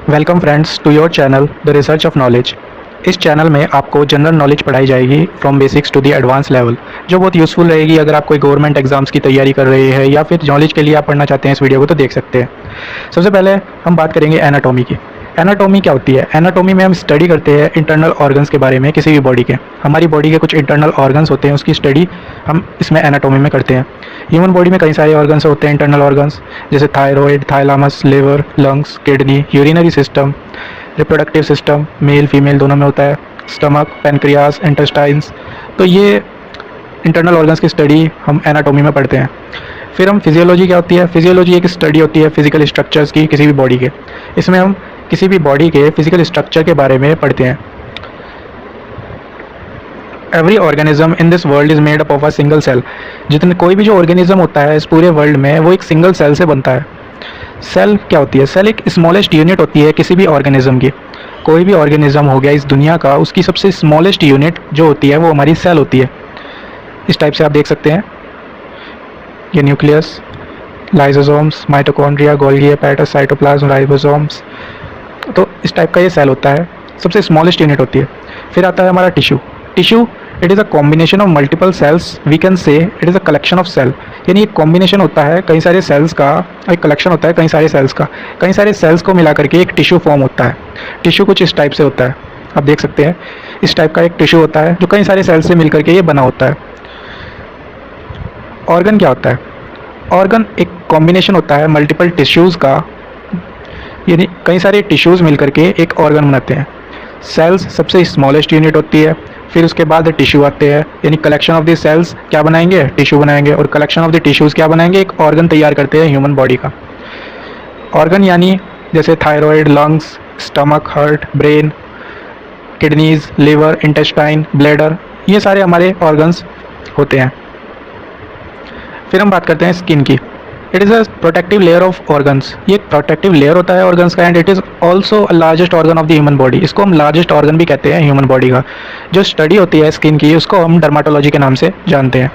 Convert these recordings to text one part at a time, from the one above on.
Welcome friends to your channel the research of knowledge. इस channel में आपको general knowledge पढ़ाई जाएगी from basics to the advance level, जो बहुत यूज़फुल रहेगी अगर आप कोई गवर्नमेंट एग्जाम्स की तैयारी कर रहे हैं या फिर नॉलेज के लिए आप पढ़ना चाहते हैं इस वीडियो को तो देख सकते हैं। सबसे पहले हम बात करेंगे एनाटॉमी की। एनाटॉमी क्या होती है? एनाटॉमी में हम स्टडी करते हैं इंटरनल ऑर्गन्स के बारे में, किसी भी बॉडी के। हमारी बॉडी के कुछ इंटरनल ऑर्गन्स होते हैं, उसकी स्टडी हम इसमें एनाटॉमी में करते हैं। ह्यूमन बॉडी में कई सारे ऑर्गन्स होते हैं इंटरनल ऑर्गन्स, जैसे thyroid, thalamus, liver, lungs, kidney, urinary system, reproductive system, male female दोनों में होता है, स्टमक, पेनक्रियास, इंटेस्टाइन्स। तो ये इंटरनल ऑर्गन्स की स्टडी हम एनाटॉमी में पढ़ते हैं। फिर हम फिजियोलॉजी क्या होती है? फिजियोलॉजी एक स्टडी होती है फिजिकल स्ट्रक्चर्स की किसी भी बॉडी के। इसमें हम किसी भी बॉडी के फिजिकल स्ट्रक्चर के बारे में पढ़ते हैं। Every organism in this world is made up of a single cell. जितने कोई भी जो ऑर्गेनिज्म होता है इस पूरे वर्ल्ड में वो एक सिंगल सेल से बनता है। सेल क्या होती है? सेल एक स्मॉलेस्ट यूनिट होती है किसी भी ऑर्गेनिज्म की। कोई भी ऑर्गेनिज्म हो गया इस दुनिया का, उसकी सबसे स्मॉलेस्ट यूनिट जो होती है वो हमारी सेल होती है। इस टाइप से आप देख सकते हैं, ये nucleus, lysosomes, mitochondria, Golgi hepatitis, cytoplasm, ribosomes. तो इस टाइप का ये सेल होता है, सबसे स्मॉलेस्ट यूनिट होती है। फिर आता है हमारा tissue. Tissue it is a combination of multiple cells, we can say it is a collection of cell. यानी एक कॉम्बिनेशन होता है कई सारे सेल्स का, एक कलेक्शन होता है कई सारे सेल्स का। कई सारे सेल्स को मिला करके एक टिश्यू फॉर्म होता है। टिश्यू कुछ इस टाइप से होता है, आप देख सकते हैं इस टाइप का एक टिश्यू होता है जो कई सारे सेल्स से मिल करके ये बना होता है। ऑर्गन क्या होता है? ऑर्गन एक कॉम्बिनेशन होता है मल्टीपल टिश्यूज़ का, यानी कई सारे टिश्यूज़ मिल करके एक ऑर्गन बनाते हैं। सेल्स सबसे स्मॉलेस्ट यूनिट होती है, फिर उसके बाद टिश्यू आते हैं, यानी कलेक्शन ऑफ द सेल्स क्या बनाएंगे? टिश्यू बनाएंगे, और कलेक्शन ऑफ द टिश्यूज़ क्या बनाएंगे? एक ऑर्गन तैयार करते हैं ह्यूमन बॉडी का। ऑर्गन यानी जैसे thyroid, lungs, stomach, heart, brain, kidneys, liver, intestine, bladder, ये सारे हमारे ऑर्गन्स होते हैं। फिर हम बात करते हैं स्किन की। It is a protective layer of organs. ये एक प्रोटेक्टिव लेयर होता है ऑर्गन्स का, and it is also largest organ of the human body. इसको हम लार्जेस्ट ऑर्गन भी कहते हैं ह्यूमन बॉडी का। जो स्टडी होती है स्किन की उसको हम डर्माटोलॉजी के नाम से जानते हैं।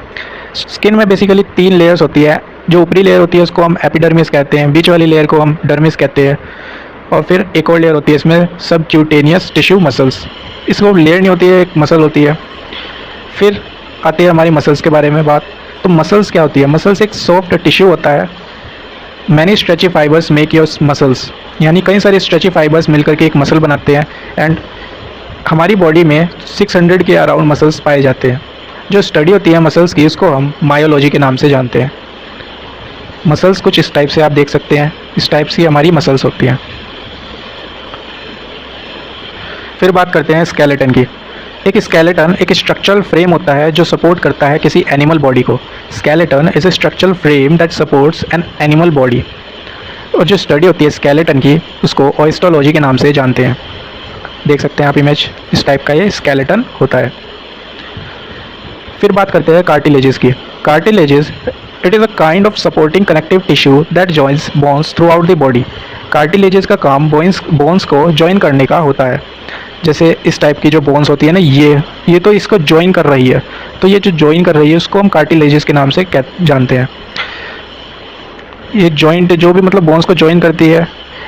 स्किन में बेसिकली 3 लेयर्स होती है। जो ऊपरी लेयर होती है उसको हम एपिडर्मिस कहते हैं, बीच वाली लेयर को हम डर्मिस कहते हैं, और फिर एक और लेयर होती है इसमें सबक्यूटेनियस टिश्यू मसल्स। इसको लेयर नहीं होती है, एक मसल होती है। फिर आती है हमारी मसल्स के बारे में बात। तो मसल्स क्या होती है? मसल्स एक सॉफ्ट टिश्यू होता है। Many stretchy fibres make your muscles, यानी कई सारे स्ट्रेची फाइबर्स मिलकर के एक मसल बनाते हैं। एंड हमारी बॉडी में 600 के अराउंड मसल्स पाए जाते हैं। जो स्टडी होती है मसल्स की उसको हम मायोलॉजी के नाम से जानते हैं। मसल्स कुछ इस टाइप से आप देख सकते हैं, इस टाइप से हमारी मसल्स होती हैं। फिर बात करते हैं स्केलेटन की। एक स्केलेटन एक स्ट्रक्चरल फ्रेम होता है जो सपोर्ट करता है किसी एनिमल बॉडी को। Skeleton is a structural frame that supports an animal body. और जो स्टडी होती है स्केलेटन की उसको ऑस्टियोलॉजी के नाम से जानते हैं। देख सकते हैं आप इमेज, इस टाइप का ये स्केलेटन होता है। फिर बात करते हैं कार्टिलेजेस की। Cartilages it is a kind of supporting connective tissue that joins bones through out the body. Cartilages का काम बोन्स को जॉइन करने का होता है। जैसे इस टाइप की जो बोन्स होती है ना, ये तो इसको जॉइन कर रही है। तो ये जो जॉइन कर रही है उसको हम कार्टिलेजेस के नाम से जानते हैं। ये जॉइंट जो भी मतलब बोन्स को जॉइन करती है,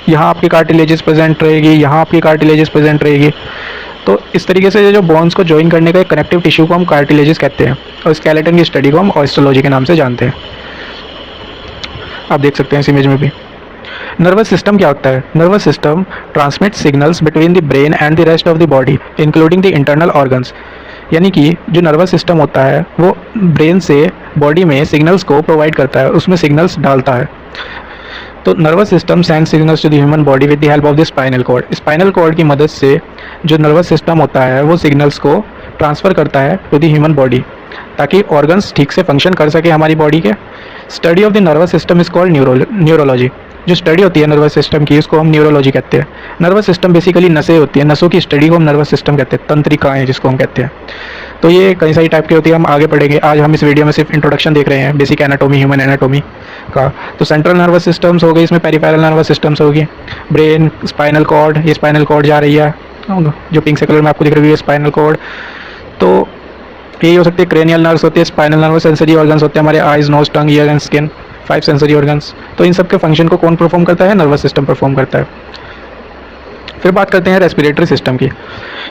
यहाँ आपकी कार्टिलेजेस प्रेजेंट रहेगी, यहाँ आपकी कार्टिलेजेस प्रेजेंट रहेगी। तो इस तरीके से जो बोन्स को जॉइन करने का एक कनेक्टिव टिश्यू को हम कार्टिलेजेस कहते हैं, और स्केलेटन की स्टडी को हम ऑस्टियोलॉजी के नाम से जानते हैं। आप देख सकते हैं इस इमेज में भी। नर्वस सिस्टम क्या होता है? Nervous system transmit signals between the brain and the rest of the body including the internal organs. यानी कि जो नर्वस सिस्टम होता है वो ब्रेन से बॉडी में सिग्नल्स को प्रोवाइड करता है, उसमें सिग्नल्स डालता है। तो nervous system send signals to the human body with the help of the spinal cord. Spinal cord की मदद से जो नर्वस सिस्टम होता है वो सिग्नल्स को ट्रांसफ़र करता है टू द ह्यूमन बॉडी, ताकि ऑर्गन्स ठीक से फंक्शन कर सके हमारी बॉडी के। Study of the nervous system is called neurology. जो स्टडी होती है नर्वस सिस्टम की उसको हम न्यूरोलॉजी कहते हैं। नर्वस सिस्टम बेसिकली नसें होती हैं, नसों की स्टडी को हम नर्वस सिस्टम कहते हैं, तंत्रिकाएँ जिसको हम कहते हैं। तो ये कई सारी टाइप की होती है, हम आगे पढ़ेंगे। आज हम इस वीडियो में सिर्फ इंट्रोडक्शन देख रहे हैं, बेसिक एनाटॉमी, ह्यूमन एनाटॉमी का। तो सेंट्रल नर्वस सिस्टम्स हो गई, इसमें पेरिफेरल नर्वस सिस्टम्स होगी, ब्रेन, स्पाइनल कॉर्ड, ये स्पाइनल कॉर्ड जा रही है जो पिंक से कलर में आपको दिख रही है स्पाइनल कॉर्ड। तो यही हो सकती है क्रेनियल नर्व्स होती है, स्पाइनल नर्व, सेंसरी ऑर्गन्स होते हैं हमारे eyes, nose, tongue, ear and skin, 5 sensory organs. तो इन सब के फंक्शन को कौन परफॉर्म करता है? नर्वस सिस्टम परफॉर्म करता है। फिर बात करते हैं रेस्पिरेटरी सिस्टम की।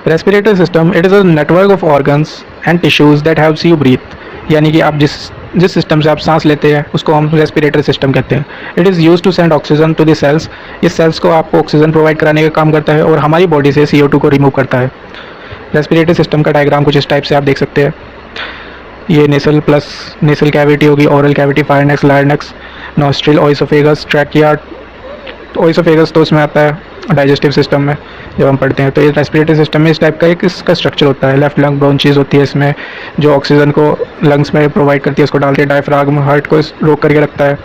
Respiratory system it is a network of organs and tissues that helps you breathe, यानी कि आप जिस सिस्टम से आप सांस लेते हैं उसको हम रेस्पिरेटरी सिस्टम कहते हैं। It is use to send oxygen to the cells, इस सेल्स को आपको ऑक्सीजन प्रोवाइड कराने का काम करता है और हमारी बॉडी से CO2 को रिमूव करता है। रेस्पिरेटरी सिस्टम का डायग्राम कुछ इस टाइप से आप देख सकते हैं। ये नेसल प्लस नेसल कैविटी होगी, oral cavity, pharynx, larynx, nostril, oesophagus, trachea. Oesophagus तो उसमें आता है डाइजेस्टिव सिस्टम में जब हम पढ़ते हैं। तो ये रेस्पिरेटरी सिस्टम में इस टाइप का एक इसका स्ट्रक्चर होता है। लेफ्ट लंग ब्रोंचीज होती है इसमें, जो ऑक्सीजन को लंग्स में प्रोवाइड करती है, उसको डालती है। डायफ्राग्म हार्ट को रोक करके रखता है।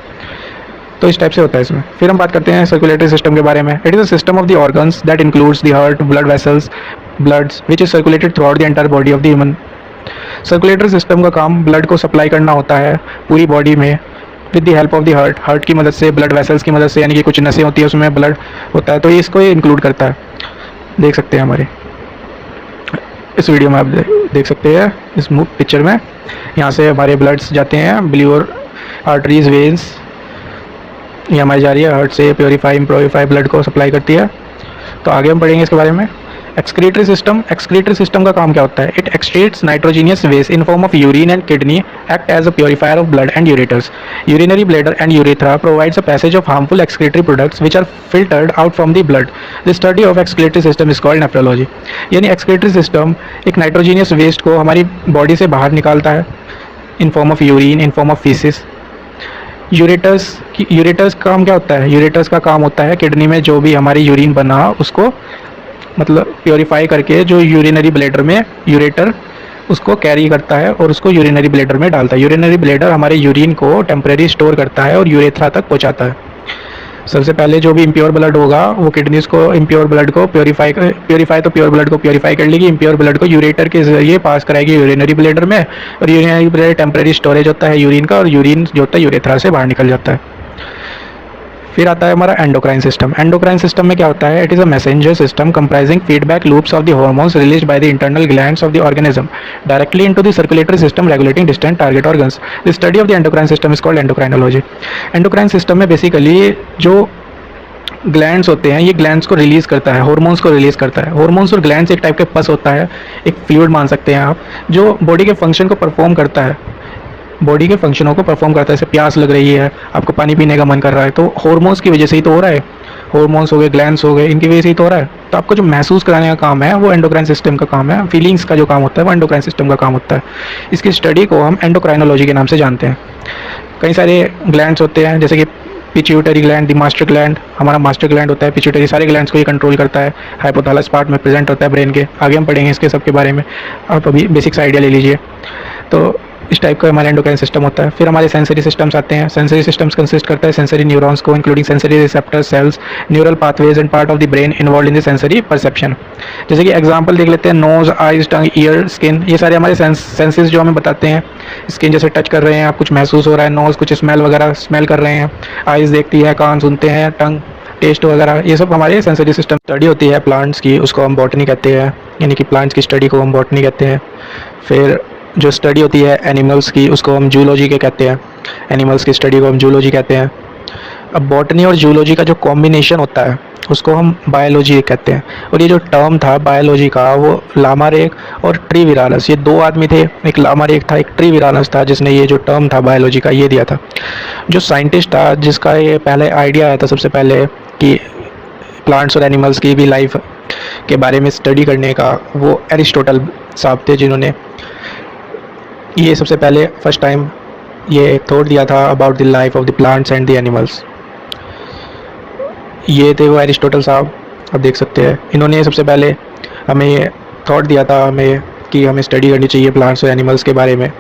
तो इस टाइप से होता है इसमें। फिर हम बात करते हैं सर्कुलेटरी सिस्टम के बारे में। It is a system of the organs that includes the heart, blood vessels, bloods which is circulated through out the entire body of the human. Circulatory system का काम ब्लड को सप्लाई करना होता है पूरी बॉडी में with the help of the heart, heart की मदद से, ब्लड वेसल्स की मदद से, यानी कि कुछ नसें होती है उसमें ब्लड होता है, तो ये इसको इंक्लूड करता है। देख सकते हैं हमारे इस वीडियो में, आप देख सकते हैं इस पिक्चर में, यहाँ से हमारे ब्लड्स जाते हैं, ब्लू आर्टरीज, वेन्स, ये हमारी जा रही है हार्ट से, प्योरीफाई ब्लड को सप्लाई करती है। तो आगे हम पढ़ेंगे इसके बारे में। एक्सक्रीटरी सिस्टम, एक्सक्रीटरी सिस्टम का काम क्या होता है? It excretes nitrogenous waste in form of urine and kidney, act as a purifier of blood and ureters. Urinary bladder and urethra provides a passage of harmful excretory products which are filtered out from the blood. The study of excretory system is called nephrology. यानी excretory system एक nitrogenous waste को हमारी body से बाहर निकालता है in form of urine, in form of faeces. Ureters का काम क्या होता है? यूरेटर्स का काम होता है किडनी में जो भी हमारी यूरिन बना उसको मतलब प्योरीफाई करके, जो यूरिनरी ब्लैडर में यूरेटर उसको कैरी करता है और उसको यूरिनरी ब्लैडर में डालता है। यूरिनरी ब्लैडर हमारे यूरिन को टेम्परेरी स्टोर करता है और यूरेथ्रा तक पहुंचाता है। सबसे पहले जो भी इम्प्योर ब्लड होगा वो किडनीज को इम्प्योर ब्लड को प्योरीफाई तो प्योर ब्लड को प्योरीफाई कर लेगी, इम्प्योर ब्लड को यूरेटर के जरिए पास कराएगी यूरिनरी ब्लैडर में, और यूरिनरी ब्लैडर टेम्परेरी स्टोरेज होता है यूरिन का, और यूरिन जो होता है यूरेथ्रा से बाहर निकल जाता है। फिर आता है हमारा एंडोक्राइन सिस्टम। एंडोक्राइन सिस्टम में क्या होता है? It is a messenger system comprising feedback loops of the hormones released by the internal glands of the organism directly into the circulatory system regulating distant target organs. The study of the endocrine system is called endocrinology. Endocrine system में basically जो glands होते हैं, ये glands को release करता है, hormones को release करता है। हार्मोन्स और ग्लैंड्स एक टाइप के पस होता है, एक फ्लूइड मान सकते हैं आप, जो बॉडी के फंक्शन को परफॉर्म करता है, बॉडी के फंक्शनों को परफॉर्म करता है। जैसे प्यास लग रही है, आपको पानी पीने का मन कर रहा है, तो हार्मोन्स की वजह से ही तो हो रहा है। हार्मोन्स हो गए, ग्लैंड्स हो गए, इनकी वजह से ही तो हो रहा है। तो आपको जो महसूस कराने का काम है वो एंडोक्राइन सिस्टम का काम है। फीलिंग्स का जो काम होता है वो एंडोक्राइन सिस्टम का काम होता है। इसकी स्टडी को हम एंडोक्राइनोलॉजी के नाम से जानते हैं। कई सारे ग्लैंड्स होते हैं, जैसे कि pituitary gland, the master gland, हमारा मास्टर ग्लैंड होता है पिट्यूटरी, सारे ग्लैंड्स को ये कंट्रोल करता है। हाइपोथैलेमस पार्ट में प्रेजेंट होता है ब्रेन के। आगे हम पढ़ेंगे इसके सब के बारे में, आप अभी बेसिक्स आइडिया ले लीजिए। तो इस टाइप का हमारा एंडोक्राइन सिस्टम होता है। फिर हमारे सेंसरी सिस्टम्स आते हैं। सेंसरी सिस्टम्स कंसिस्ट करता है सेंसरी न्यूरॉन्स को, including sensory receptor cells, neural pathways and part of the brain involve in the sensory perception. जैसे कि एग्जांपल देख लेते हैं, नोज, आइज, टंग, ईयर, स्किन, ये सारे हमारे सेंसेस जो हमें बताते हैं। स्किन जैसे टच कर रहे हैं आप, कुछ महसूस हो रहा है, नोज कुछ स्मेल वगैरह स्मेल कर रहे हैं, आइज देखती है, कान सुनते हैं, टंग टेस्ट वगैरह, ये सब हमारे सेंसरी सिस्टम। स्टडी होती है प्लांट्स की, उसको हम बॉटनी कहते हैं, यानी कि प्लांट्स की स्टडी को हम बॉटनी कहते हैं। फिर जो स्टडी होती है एनिमल्स की, उसको हम जूलॉजी के कहते हैं। एनिमल्स की स्टडी को हम जूलॉजी कहते हैं। अब बॉटनी और जूलॉजी का जो कॉम्बिनेशन होता है उसको हम बायोलॉजी कहते हैं। और ये जो टर्म था बायोलॉजी का, वो लामारेक और ट्रीविरानस, ये दो आदमी थे, एक लामारेक था, एक ट्रीविरानस था, जिसने ये जो टर्म था बायोलॉजी का ये दिया था। जो साइंटिस्ट था जिसका ये पहले आइडिया आया था सबसे पहले कि प्लांट्स और एनिमल्स की भी लाइफ के बारे में स्टडी करने का, वो एरिस्टोटल साहब थे, जिन्होंने ये सबसे पहले फर्स्ट टाइम ये थॉट दिया था about the life of the plants and the animals. ये थे वो एरिस्टोटल साहब, आप देख सकते हैं। इन्होंने सबसे पहले हमें ये थॉट दिया था हमें कि हमें स्टडी करनी चाहिए प्लांट्स और एनिमल्स के बारे में।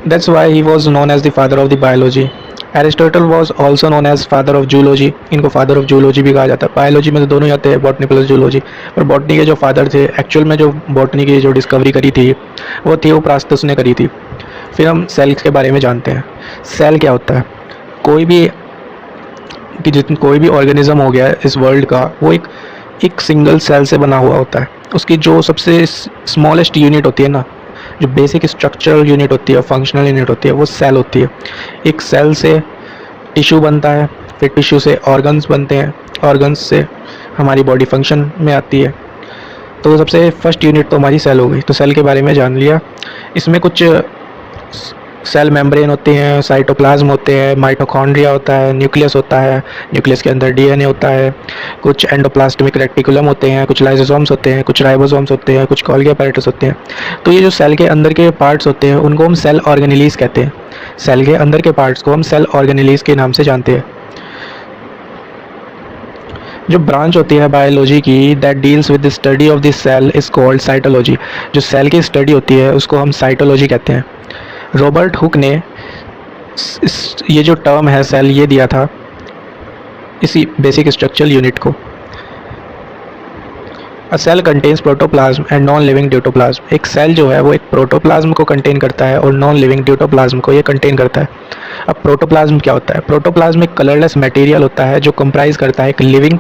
That's why he was known as the father of the biology. Aristotle was also known as father of zoology. इनको फादर ऑफ जूलॉजी भी कहा जाता है। बायोलॉजी में तो दोनों ही आते हैं, बॉटनी प्लस जूलॉजी। पर बॉटनी के जो फादर थे, एक्चुअल में जो बॉटनी की जो डिस्कवरी करी थी वो थियोप्रास्टस ने करी थी। फिर हम सेल्स के बारे में जानते हैं। सेल क्या होता है? कोई भी ऑर्गेनिज्म हो गया इस वर्ल्ड का, वो एक सिंगल सेल से बना हुआ होता है। उसकी जो सबसे स्मॉलेस्ट यूनिट होती है ना, जो बेसिक स्ट्रक्चरल यूनिट होती है, फंक्शनल यूनिट होती है, वो सेल होती है। एक सेल से टिश्यू बनता है, फिर टिश्यू से ऑर्गन्स बनते हैं, ऑर्गन्स से हमारी बॉडी फंक्शन में आती है। तो सबसे फर्स्ट यूनिट तो हमारी सेल हो गई। तो सेल के बारे में जान लिया। इसमें कुछ सेल मेम्ब्रेन होते हैं, साइटोप्लाज्म होते हैं, माइटोकॉन्ड्रिया होता है, न्यूक्लियस होता है, न्यूक्लियस के अंदर डीएनए होता है, कुछ एंडोप्लाज्मिक रेटिकुलम होते हैं, कुछ लाइसोसोम्स होते हैं, कुछ राइबोसोम्स होते हैं, कुछ गोल्गी apparatus होते हैं। तो ये जो सेल के अंदर के पार्ट्स होते हैं उनको हम सेल ऑर्गेनेलीज कहते हैं। सेल के अंदर के पार्ट्स को हम सेल ऑर्गेनेलीज के नाम से जानते हैं। जो ब्रांच होती है बायोलॉजी की that deals with the study of this cell is called cytology. जो सेल की स्टडी होती है उसको हम साइटोलॉजी कहते हैं। रॉबर्ट हुक ने ये जो टर्म है सेल ये दिया था इसी बेसिक स्ट्रक्चरल यूनिट को। A cell contains protoplasm and non living deutoplasm. एक सेल जो है वो एक प्रोटोप्लाज्म को कंटेन करता है और नॉन लिविंग ड्यूटोप्लाज्म को ये कंटेन करता है। अब प्रोटोप्लाज्म क्या होता है? प्रोटोप्लाज्म एक कलरलेस मटेरियल होता है जो कंप्राइज करता है एक लिविंग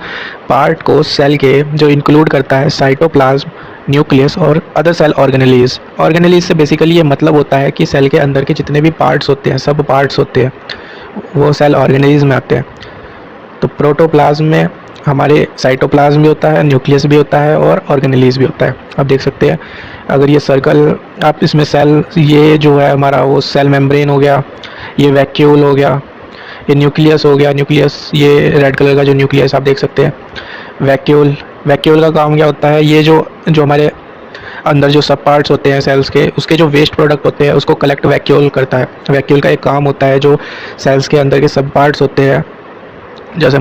पार्ट को सेल के, जो इंक्लूड करता है साइटोप्लाज्म, न्यूक्लियस और अदर सेल ऑर्गेनेलीज। ऑर्गेनेलीज से बेसिकली ये मतलब होता है कि सेल के अंदर के जितने भी पार्ट्स होते हैं, सब पार्ट्स होते हैं, वो सेल ऑर्गेनेलीज में आते हैं। तो प्रोटोप्लाज्म में हमारे साइटोप्लाज्म भी होता है, न्यूक्लियस भी होता है और ऑर्गेनेलीज भी होता है। आप देख सकते हैं अगर ये सर्कल, आप इसमें सेल, ये जो है हमारा वो सेल मेम्ब्रेन हो गया, ये वैक्यूल हो गया, ये न्यूक्लियस हो गया, न्यूक्लियस ये रेड कलर का जो न्यूक्लियस आप देख सकते हैं। वैक्यूल, वैक्यूल का काम क्या होता है? ये जो हमारे अंदर जो सब पार्ट्स होते हैं सेल्स के, उसके जो वेस्ट प्रोडक्ट होते हैं उसको कलेक्ट वैक्यूल करता है। वैक्यूल का एक काम होता है जो सेल्स के अंदर के सब पार्ट्स होते हैं, जैसे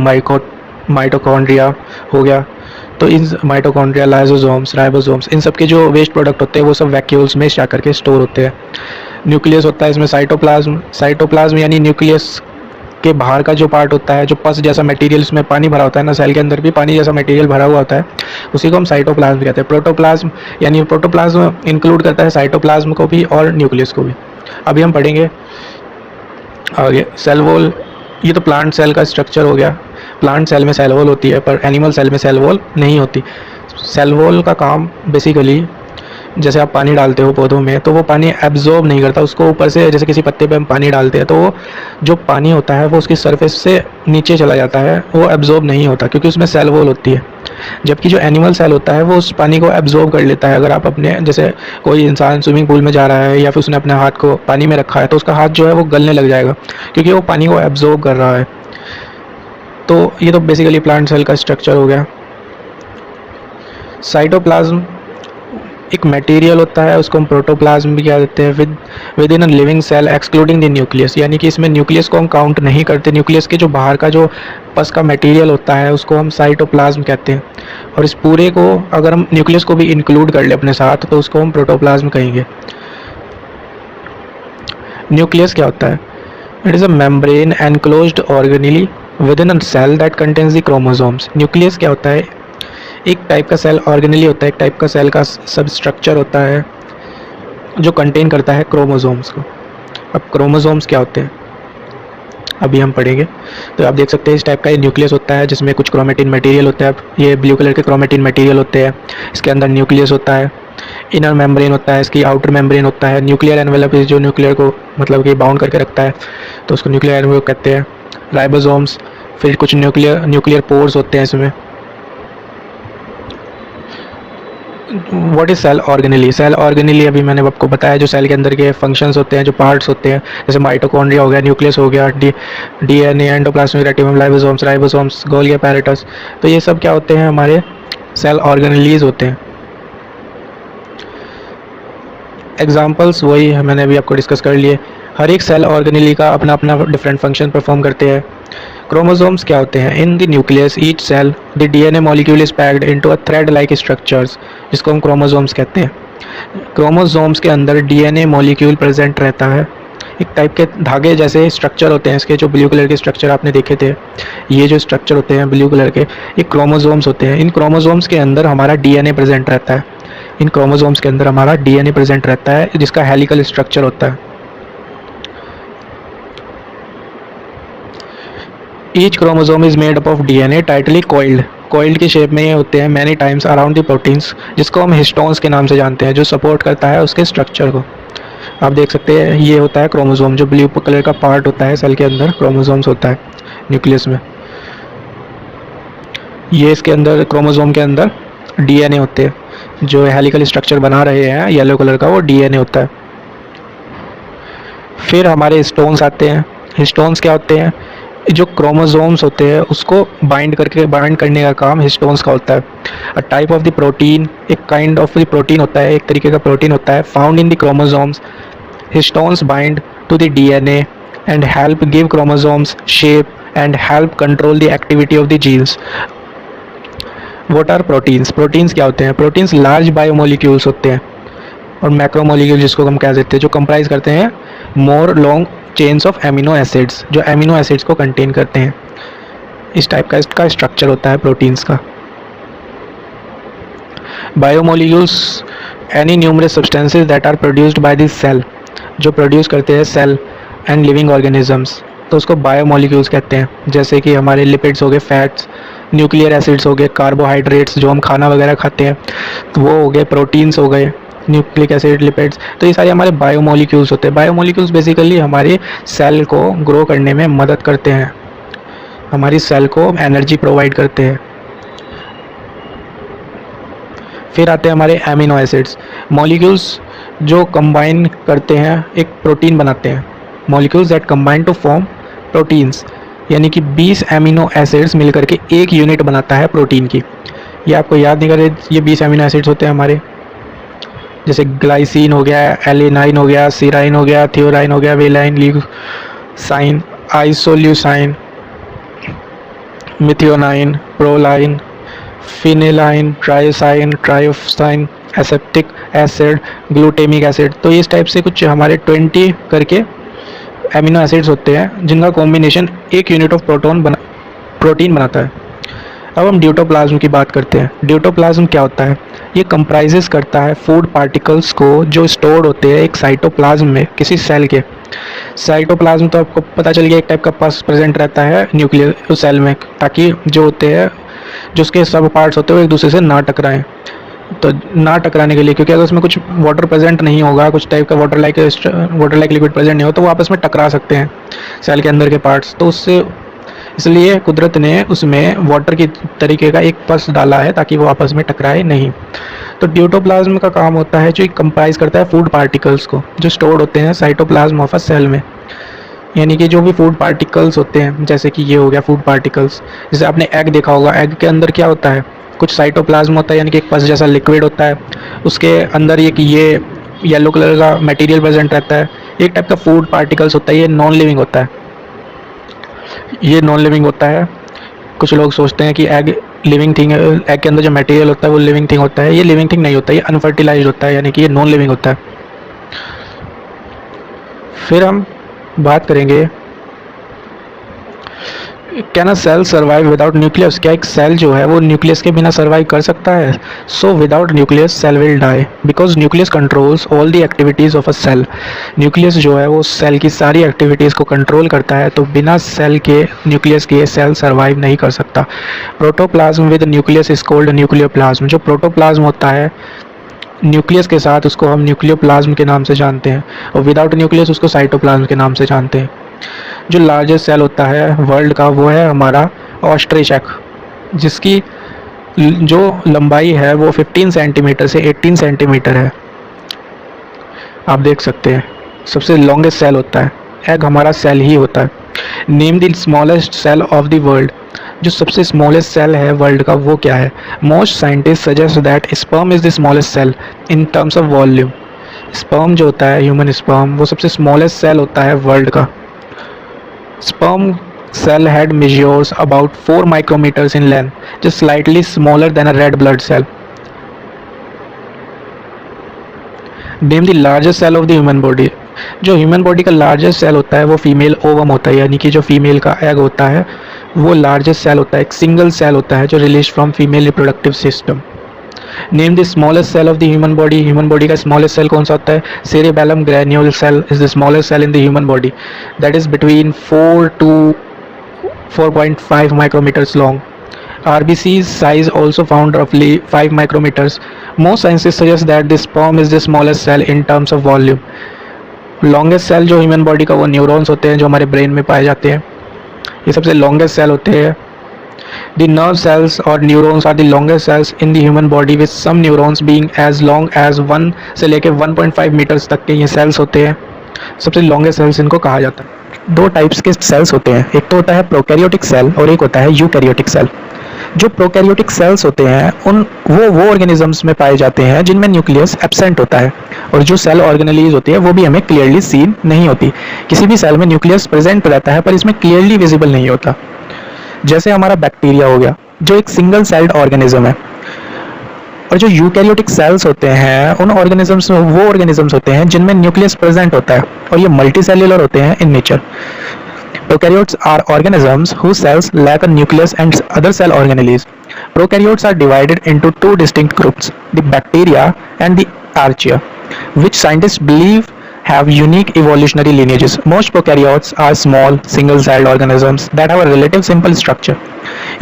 माइटोकॉन्ड्रिया हो गया, तो इन माइटोकॉन्ड्रिया, लाइसोसोम्स, राइबोसोम्स, इन सब के जो वेस्ट प्रोडक्ट होते हैं वो सब वैक्यूल्स में जा करके स्टोर होते हैं। न्यूक्लियस होता है इसमें साइटोप्लाज्म। साइटोप्लाज्म यानी न्यूक्लियस के बाहर का जो पार्ट होता है, जो पस जैसा मटेरियल इसमें पानी भरा होता है ना, सेल के अंदर भी पानी जैसा मटेरियल भरा हुआ होता है, उसी को हम साइटोप्लाज्म कहते हैं। प्रोटोप्लाज्म यानी प्रोटोप्लाज्म इंक्लूड करता है साइटोप्लाज्म को भी और न्यूक्लियस को भी। अभी हम पढ़ेंगे आगे सेल वॉल। ये तो प्लांट सेल का स्ट्रक्चर हो गया। प्लांट सेल में सेल वॉल होती है पर एनिमल सेल में सेल वॉल नहीं होती। सेल वॉल का काम बेसिकली, जैसे आप पानी डालते हो पौधों में तो वो पानी एब्जॉर्ब नहीं करता, उसको ऊपर से, जैसे किसी पत्ते पे हम पानी डालते हैं तो वो जो पानी होता है वो उसकी सरफेस से नीचे चला जाता है, वो एब्जॉर्ब नहीं होता क्योंकि उसमें सेल वॉल होती है। जबकि जो एनिमल सेल होता है वो उस पानी को एब्जॉर्ब कर लेता है। अगर आप अपने, जैसे कोई इंसान स्विमिंग पूल में जा रहा है या फिर उसने अपने हाथ को पानी में रखा है तो उसका हाथ जो है वो गलने लग जाएगा क्योंकि वो पानी को एब्जॉर्ब कर रहा है। तो ये तो बेसिकली प्लांट सेल का स्ट्रक्चर हो गया। साइटोप्लाज्म एक मटेरियल होता है, उसको हम प्रोटोप्लाज्म भी कह देते हैं, within a living cell excluding the nucleus, यानी कि इसमें न्यूक्लियस को हम काउंट नहीं करते। न्यूक्लियस के जो बाहर का जो पस का मटेरियल होता है उसको हम साइटोप्लाज्म कहते हैं। और इस पूरे को अगर हम न्यूक्लियस को भी इंक्लूड कर ले अपने साथ तो उसको हम प्रोटोप्लाज्म कहेंगे। न्यूक्लियस क्या होता है? It is a membrane enclosed organelle within a cell that contains the chromosomes. Nucleus क्या होता है? एक टाइप का सेल ऑर्गेनेली होता है, एक टाइप का सेल का सब स्ट्रक्चर होता है जो कंटेन करता है क्रोमोसोम्स को। अब क्रोमोसोम्स क्या होते हैं अभी हम पढ़ेंगे। तो आप देख सकते हैं इस टाइप का ये न्यूक्लियस होता है जिसमें कुछ क्रोमेटिन मटेरियल होता है। ये ब्लू कलर के क्रोमेटिन मटेरियल होते हैं, इसके अंदर न्यूक्लियस होता है, इनर मेम्ब्रेन होता है, इसकी आउटर मेम्ब्रेन होता है, न्यूक्लियर एनवेलप जो न्यूक्लियर को मतलब कि बाउंड करके रखता है तो उसको न्यूक्लियर एनवेलप कहते हैं। राइबोसोम्स, फिर कुछ न्यूक्लियर पोर्स होते हैं इसमें। What is cell organelle? Cell organelle अभी मैंने आपको बताया, जो सेल के अंदर के फंक्शंस होते हैं, जो पार्ट्स होते हैं, जैसे माइटोकॉन्ड्रिया हो गया, न्यूक्लियस हो गया, DNA, endoplasmic reticulum, lysosomes, ribosomes, Golgi apparatus, तो ये सब क्या होते हैं? हमारे सेल ऑर्गेनेलीज होते हैं। एग्जाम्पल्स वही मैंने अभी आपको डिस्कस कर लिए। हर एक सेल ऑर्गेनेली का अपना अपना डिफरेंट फंक्शन परफॉर्म करते हैं। क्रोमोसोम्स क्या होते हैं? In the nucleus each cell the DNA molecule is packed into a thread like structures, जिसको हम क्रोमोसोम्स कहते हैं। क्रोमोसोम्स के अंदर डीएनए मॉलिक्यूल प्रेजेंट रहता है, एक टाइप के धागे जैसे स्ट्रक्चर होते हैं इसके, जो ब्लू कलर के स्ट्रक्चर आपने देखे थे, ये जो स्ट्रक्चर होते हैं ब्लू कलर के, ये क्रोमोसोम्स होते हैं। इन क्रोमोसोम्स के अंदर हमारा डीएनए प्रेजेंट रहता है। इन क्रोमोसोम्स के अंदर हमारा डीएनए प्रेजेंट रहता है जिसका हेलिकल स्ट्रक्चर होता है। Each chromosome is made up of DNA tightly coiled. Coiled की शेप में ये होते हैं many times around the proteins, जिसको हम हिस्टोन्स के नाम से जानते हैं, जो सपोर्ट करता है उसके स्ट्रक्चर को। आप देख सकते हैं ये होता है क्रोमोसोम, जो ब्लू कलर का पार्ट होता है सेल के अंदर, क्रोमोसोम्स होता है न्यूक्लियस में। ये इसके अंदर क्रोमोसोम के अंदर डीएनए होते हैं, जो हेलिकल स्ट्रक्चर बना रहे हैं येलो कलर का वो डीएनए होता है। फिर हमारे स्टोन्स आते हैं। हिस्टोन्स क्या होते हैं? जो क्रोमोसोम्स होते हैं उसको बाइंड करने का काम हिस्टोन्स का होता है। A type of the protein, एक काइंड ऑफ द प्रोटीन होता है, एक तरीके का प्रोटीन होता है found in the chromosomes. Histones bind to the DNA and help give chromosomes shape and help control the activity of the genes. What are proteins? Proteins क्या होते हैं? प्रोटीन्स लार्ज बायोमोलिक्यूल्स होते हैं, और मैक्रोमोलिक्यूल जिसको हम कह सकते हैं, जो कंप्राइज करते हैं more long chains of amino acids, जो एमिनो एसिड्स को कंटेन करते हैं। इस टाइप का इसका स्ट्रक्चर होता है प्रोटीन्स का। Biomolecules any numerous substances that are produced by this cell, जो प्रोड्यूस करते हैं सेल एंड लिविंग ऑर्गेनिजम्स, तो उसको बायोमोलिक्यूल्स कहते हैं। जैसे कि हमारे लिपिड्स हो गए, फैट्स, न्यूक्लियर एसिड्स हो गए, कार्बोहाइड्रेट्स जो हम खाना वगैरह खाते हैं, तो वो हो गए, प्रोटीन्स हो गए, न्यूक्लिक एसिड, लिपिड्स, तो ये सारे हमारे बायोमोलिक्यूल्स होते हैं। बायोमोलिक्यूल्स बेसिकली हमारे सेल को ग्रो करने में मदद करते हैं, हमारी सेल को एनर्जी प्रोवाइड करते हैं। फिर आते हैं हमारे एमिनो एसिड्स। मॉलिक्यूल्स जो कंबाइन करते हैं एक प्रोटीन बनाते हैं। Molecules that combine to form proteins, यानी कि 20 एमिनो एसिड्स मिलकर के एक यूनिट बनाता है प्रोटीन की। ये आपको याद नहीं करे, ये 20 एमिनो एसिड्स होते हैं हमारे, जैसे ग्लाइसिन हो गया, एलेनाइन हो गया, सीराइन हो गया, थियोराइन हो गया, valine, leucine, isoleucine, methionine, proline, phenylalanine, tyrosine, tryptophan, aspartic acid, glutamic acid. तो इस टाइप से कुछ हमारे 20 करके एमिनो एसिड्स होते हैं जिनका कॉम्बिनेशन एक यूनिट ऑफ प्रोटीन बनाता है। अब हम ड्यूटोप्लाज्म की बात करते हैं। ड्यूटोप्लाज्म क्या होता है? ये कंप्राइजेस करता है फूड पार्टिकल्स को जो स्टोर्ड होते हैं एक साइटोप्लाज्म में, किसी सेल के। साइटोप्लाज्म तो आपको पता चल गया, एक टाइप का पास प्रेजेंट रहता है न्यूक्लियर सेल में, ताकि जो होते हैं, जो उसके सब पार्ट्स होते हैं वो एक दूसरे से ना टकराएं। तो ना टकराने के लिए, क्योंकि अगर उसमें कुछ वाटर प्रेजेंट नहीं होगा, कुछ टाइप का वाटर लाइक लिक्विड प्रेजेंट नहीं हो, तो वो आपस में टकरा सकते हैं सेल के अंदर के पार्ट्स। तो उससे इसलिए कुदरत ने उसमें वाटर की तरीके का एक पस डाला है ताकि वो आपस में टकराए नहीं। तो ड्यूटोप्लाज्म का काम होता है जो कंप्राइज करता है फूड पार्टिकल्स को जो स्टोर्ड होते हैं साइटोप्लाज्म ऑफ अ सेल में। यानी कि जो भी फूड पार्टिकल्स होते हैं, जैसे कि ये हो गया फूड पार्टिकल्स। जैसे आपने एग देखा होगा, एग के अंदर क्या होता है? कुछ साइटोप्लाज्म होता है, यानी कि एक पस जैसा लिक्विड होता है, उसके अंदर एक ये येलो कलर का मटेरियल प्रेजेंट रहता है। एक टाइप का फूड पार्टिकल्स होता है, ये नॉन लिविंग होता है, ये नॉन लिविंग होता है। कुछ लोग सोचते हैं कि एग लिविंग थिंग है, एग के अंदर जो मटेरियल होता है वो लिविंग थिंग होता है। ये लिविंग थिंग नहीं होता, ये अनफर्टिलाइज्ड होता है, यानी कि ये नॉन लिविंग होता है। फिर हम बात करेंगे, can a cell survive without nucleus? क्या एक सेल जो है वो न्यूक्लियस के बिना सर्वाइव कर सकता है? So without nucleus cell will die, because nucleus controls all the activities of a cell. Nucleus जो है वो सेल की सारी एक्टिविटीज़ को कंट्रोल करता है, तो बिना सेल के, न्यूक्लियस के, सेल सर्वाइव नहीं कर सकता। Protoplasm with nucleus is called nucleoplasm. जो प्रोटोप्लाज्म होता है न्यूक्लियस के साथ, उसको हम न्यूक्लियोप्लाज्म के नाम से जानते हैं, और विदाउट न्यूक्लियस उसको साइटोप्लाज्म के नाम से जानते हैं। जो लार्जेस्ट सेल होता है वर्ल्ड का वो है हमारा ऑस्ट्रिच, जिसकी जो लंबाई है वो 15 सेंटीमीटर से 18 सेंटीमीटर है। आप देख सकते हैं सबसे लॉन्गेस्ट सेल होता है, एग हमारा सेल ही होता है। Name the smallest cell of the world. जो सबसे स्मॉलेस्ट सेल है वर्ल्ड का वो क्या है? Most scientist suggest that sperm is the smallest cell in terms of volume. Sperm जो होता है, ह्यूमन स्पर्म, वो सबसे स्मॉलेस्ट सेल होता है वर्ल्ड का। Sperm cell head measures about 4 micrometers in length, just slightly smaller than a red blood cell. Name the largest cell of the human body. जो human body का largest cell होता है वो female ovum होता है, यानी कि जो फीमेल का एग होता है वो लार्जेस्ट सेल होता है, एक सिंगल सेल होता है जो release from female reproductive system. Name the smallest cell of the human body. Human body का स्मॉलेस्ट सेल कौन सा होता है? Cerebellum granule cell is the smallest cell in the human body, that is between 4 to 4.5 micrometers long. RBC's size also found roughly 5 micrometers. Most scientists suggest that the sperm is the smallest cell in terms of volume. Longest cell जो human body का वो neurons होते हैं जो हमारे brain में पाए जाते हैं, ये सबसे लॉन्गेस्ट सेल होते हैं। The nerve cells or neurons are the longest cells in the human body, with some neurons being as long as 1 से लेके 1.5 मीटर्स तक के ये सेल्स होते हैं। सबसे लॉन्गेस्ट सेल्स इनको कहा जाता है। दो टाइप्स के सेल्स होते हैं, एक तो होता है प्रोकैरियोटिक सेल और एक होता है यूकैरियोटिक सेल। जो प्रोकैरियोटिक सेल्स होते हैं उन वो ऑर्गेनिजम्स में पाए जाते हैं जिनमें न्यूक्लियस एब्सेंट होता है, और जो सेल ऑर्गेनेलीज होती है वो भी हमें क्लियरली सीन नहीं होती। किसी भी सेल में न्यूक्लियस प्रेजेंट रहता है पर इसमें क्लियरली विजिबल नहीं होता। जैसे हमारा बैक्टीरिया हो गया जो एक सिंगल सेल्ड ऑर्गेनिज्म है, और जो यूकैरियोटिक सेल्स होते हैं उन ऑर्गेनिजम्स में वो ऑर्गेनिजम्स होते हैं जिनमें न्यूक्लियस प्रेजेंट होता है, और ये मल्टीसेल्युलर होते हैं in nature. Prokaryotes are organisms whose cells lack a nucleus and other cell organelles. Prokaryotes are divided into two distinct groups, the bacteria and the archaea, which scientists believe have unique evolutionary lineages. Most prokaryotes are small, single-celled organisms that have a relatively simple structure.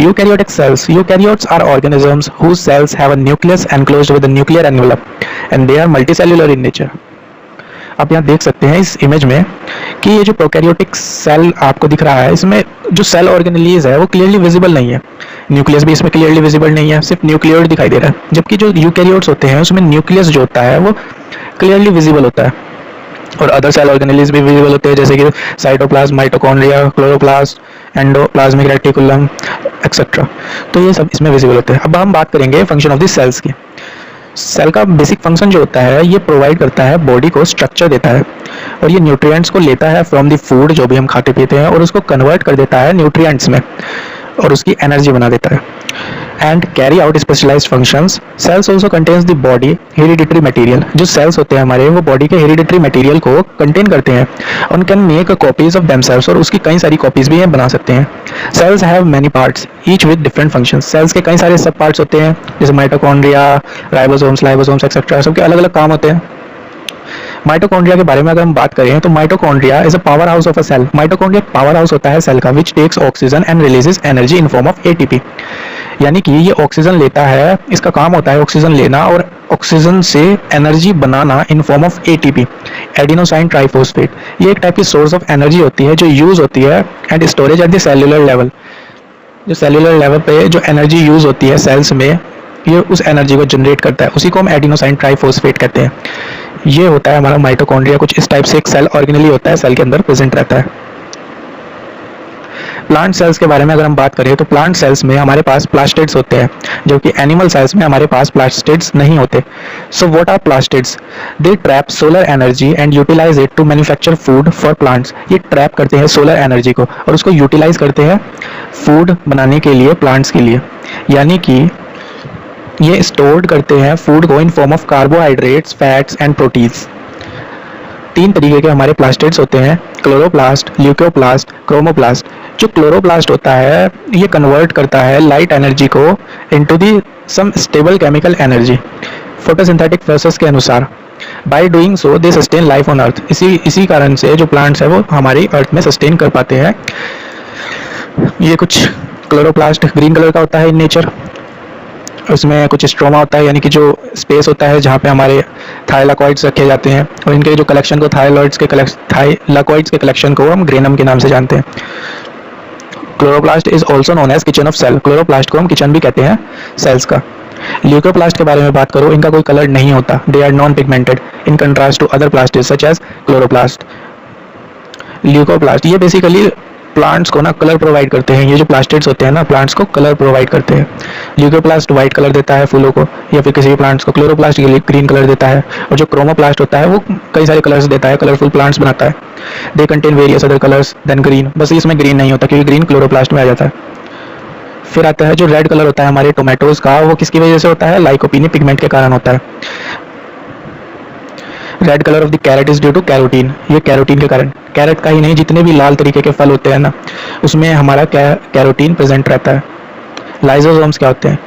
Eukaryotic cells. Eukaryotes are organisms whose cells have a nucleus enclosed with a nuclear envelope, and they are multicellular in nature. आप यहाँ देख सकते हैं इस image में कि ये जो प्रोकैरियोटिक सेल आपको दिख रहा है, इसमें जो सेल ऑर्गेनेलीज है वो क्लियरली विजिबल नहीं है, न्यूक्लियस भी इसमें क्लियरली विजिबल नहीं है, सिर्फ न्यूक्लियोइड दिखाई दे रहा है। जबकि जो यूकैरियोट्स होते हैं उसमें न्यूक्लियस जो होता है वो क्लियरली विजिबल होता है, और अदर सेल ऑर्गेनेलीज भी विजिबल होते हैं, जैसे कि cytoplasm, mitochondria, chloroplast, endoplasmic reticulum etcetera. तो ये सब इसमें विजिबल होते हैं। अब हम बात करेंगे फंक्शन ऑफ द सेल्स की। सेल का बेसिक फंक्शन जो होता है ये प्रोवाइड करता है बॉडी को स्ट्रक्चर देता है, और ये न्यूट्रिएंट्स को लेता है फ्रॉम द फूड जो भी हम खाते पीते हैं, और उसको कन्वर्ट कर देता है न्यूट्रिएंट्स में और उसकी एनर्जी बना देता है, and carry out specialized functions. Cells also contains the body hereditary material. जो सेल्स होते हैं हमारे वो बॉडी के हेरिडिटरी मटेरियल को कंटेन करते हैं, और can make copies of themselves, और उसकी कई सारी कॉपीज भी ये बना सकते हैं। Cells have many parts each with different functions. Cells के कई सारे सब पार्ट्स होते हैं, जैसे माइटोकॉन्ड्रिया, राइबोसोम्स, लाइबोसोम्स एक्सेट्रा, सबके अलग अलग काम होते हैं। माइटोकॉन्ड्रिया के बारे में अगर हम बात करें तो mitochondria is a power house of a cell. Mitochondria एक पावर हाउस होता है सेल का, which takes oxygen and releases energy in form of ATP. यानी कि ये ऑक्सीजन लेता है, इसका काम होता है ऑक्सीजन लेना और ऑक्सीजन से energy banana in form of ATP, adenosine triphosphate. ये एक टाइप की सोर्स ऑफ एनर्जी होती है जो यूज होती है and storage at the cellular level. जो सेल्यूलर लेवल पे जो एनर्जी यूज होती है सेल्स में, ये उस एनर्जी को जनरेट करता है, उसी को हम एडिनोसाइन ट्राइफॉस्फेट कहते हैं। ये होता है हमारा माइटोकॉन्ड्रिया। कुछ इस टाइप से एक सेल ऑर्गेनली होता है, सेल के अंदर प्रेजेंट रहता है। प्लांट सेल्स के बारे में अगर हम बात करें तो प्लांट सेल्स में हमारे पास प्लास्टिड्स होते हैं, जो कि एनिमल सेल्स में हमारे पास प्लास्टिड्स नहीं होते। So what are plastids? They trap solar energy and utilize it to manufacture food for plants. ये ट्रैप करते हैं सोलर एनर्जी को और उसको यूटिलाइज करते हैं फूड बनाने के लिए, प्लांट्स के लिए। यानी कि ये स्टोर्ड करते हैं फूड को in form of carbohydrates, fats and proteins. तीन तरीके के हमारे प्लास्टिड्स होते हैं, क्लोरोप्लास्ट, ल्यूकोप्लास्ट, क्रोमोप्लास्ट। जो क्लोरोप्लास्ट होता है ये कन्वर्ट करता है लाइट एनर्जी को into the some stable chemical energy photosynthetic process के अनुसार। By doing so they sustain life on earth. इसी कारण से जो प्लांट्स है वो हमारी अर्थ में सस्टेन कर पाते हैं। ये कुछ क्लोरोप्लास्ट ग्रीन कलर का होता है इन नेचर, उसमें कुछ स्ट्रोमा होता है, यानी कि जो स्पेस होता है जहाँ पे हमारे थाइलाकॉइड्स रखे जाते हैं, और इनके जो कलेक्शन को थाइलाकॉइड्स के कलेक्शन को हम ग्रेनम के नाम से जानते हैं। Chloroplast is also known as kitchen of cell. Chloroplast को हम किचन भी कहते हैं सेल्स का। ल्यूकोप्लास्ट के बारे में बात करो, इनका कोई कलर नहीं होता, they are non pigmented in contrast to other plastids such as chloroplast. Leucoplast ये बेसिकली प्लांट्स को ना कलर प्रोवाइड करते हैं। ये जो प्लास्टिड्स होते हैं ना प्लांट्स को कलर प्रोवाइड करते हैं। ल्यूकोप्लास्ट वाइट कलर देता है फूलों को या फिर किसी भी प्लांट्स को, क्लोरोप्लास्ट ग्रीन कलर देता है, और जो क्रोमोप्लास्ट होता है वो कई सारे कलर्स देता है, कलरफुल प्लांट्स बनाता है। They contain various other colours than green, बस इसमें ग्रीन नहीं होता क्योंकि ग्रीन क्लोरोप्लास्ट में आ जाता है। फिर आता है जो रेड कलर होता है हमारे टोमेटोज का, वो किसकी वजह से होता है? लाइकोपीनिक पिगमेंट के कारण होता है। Red colour of the carrot is due to carotene. ये कैरोटीन के कारण, कैरेट का ही नहीं जितने भी लाल तरीके के फल होते हैं ना उसमें हमारा कैरोटीन प्रेजेंट रहता है। लाइसोसोम्स क्या होते हैं?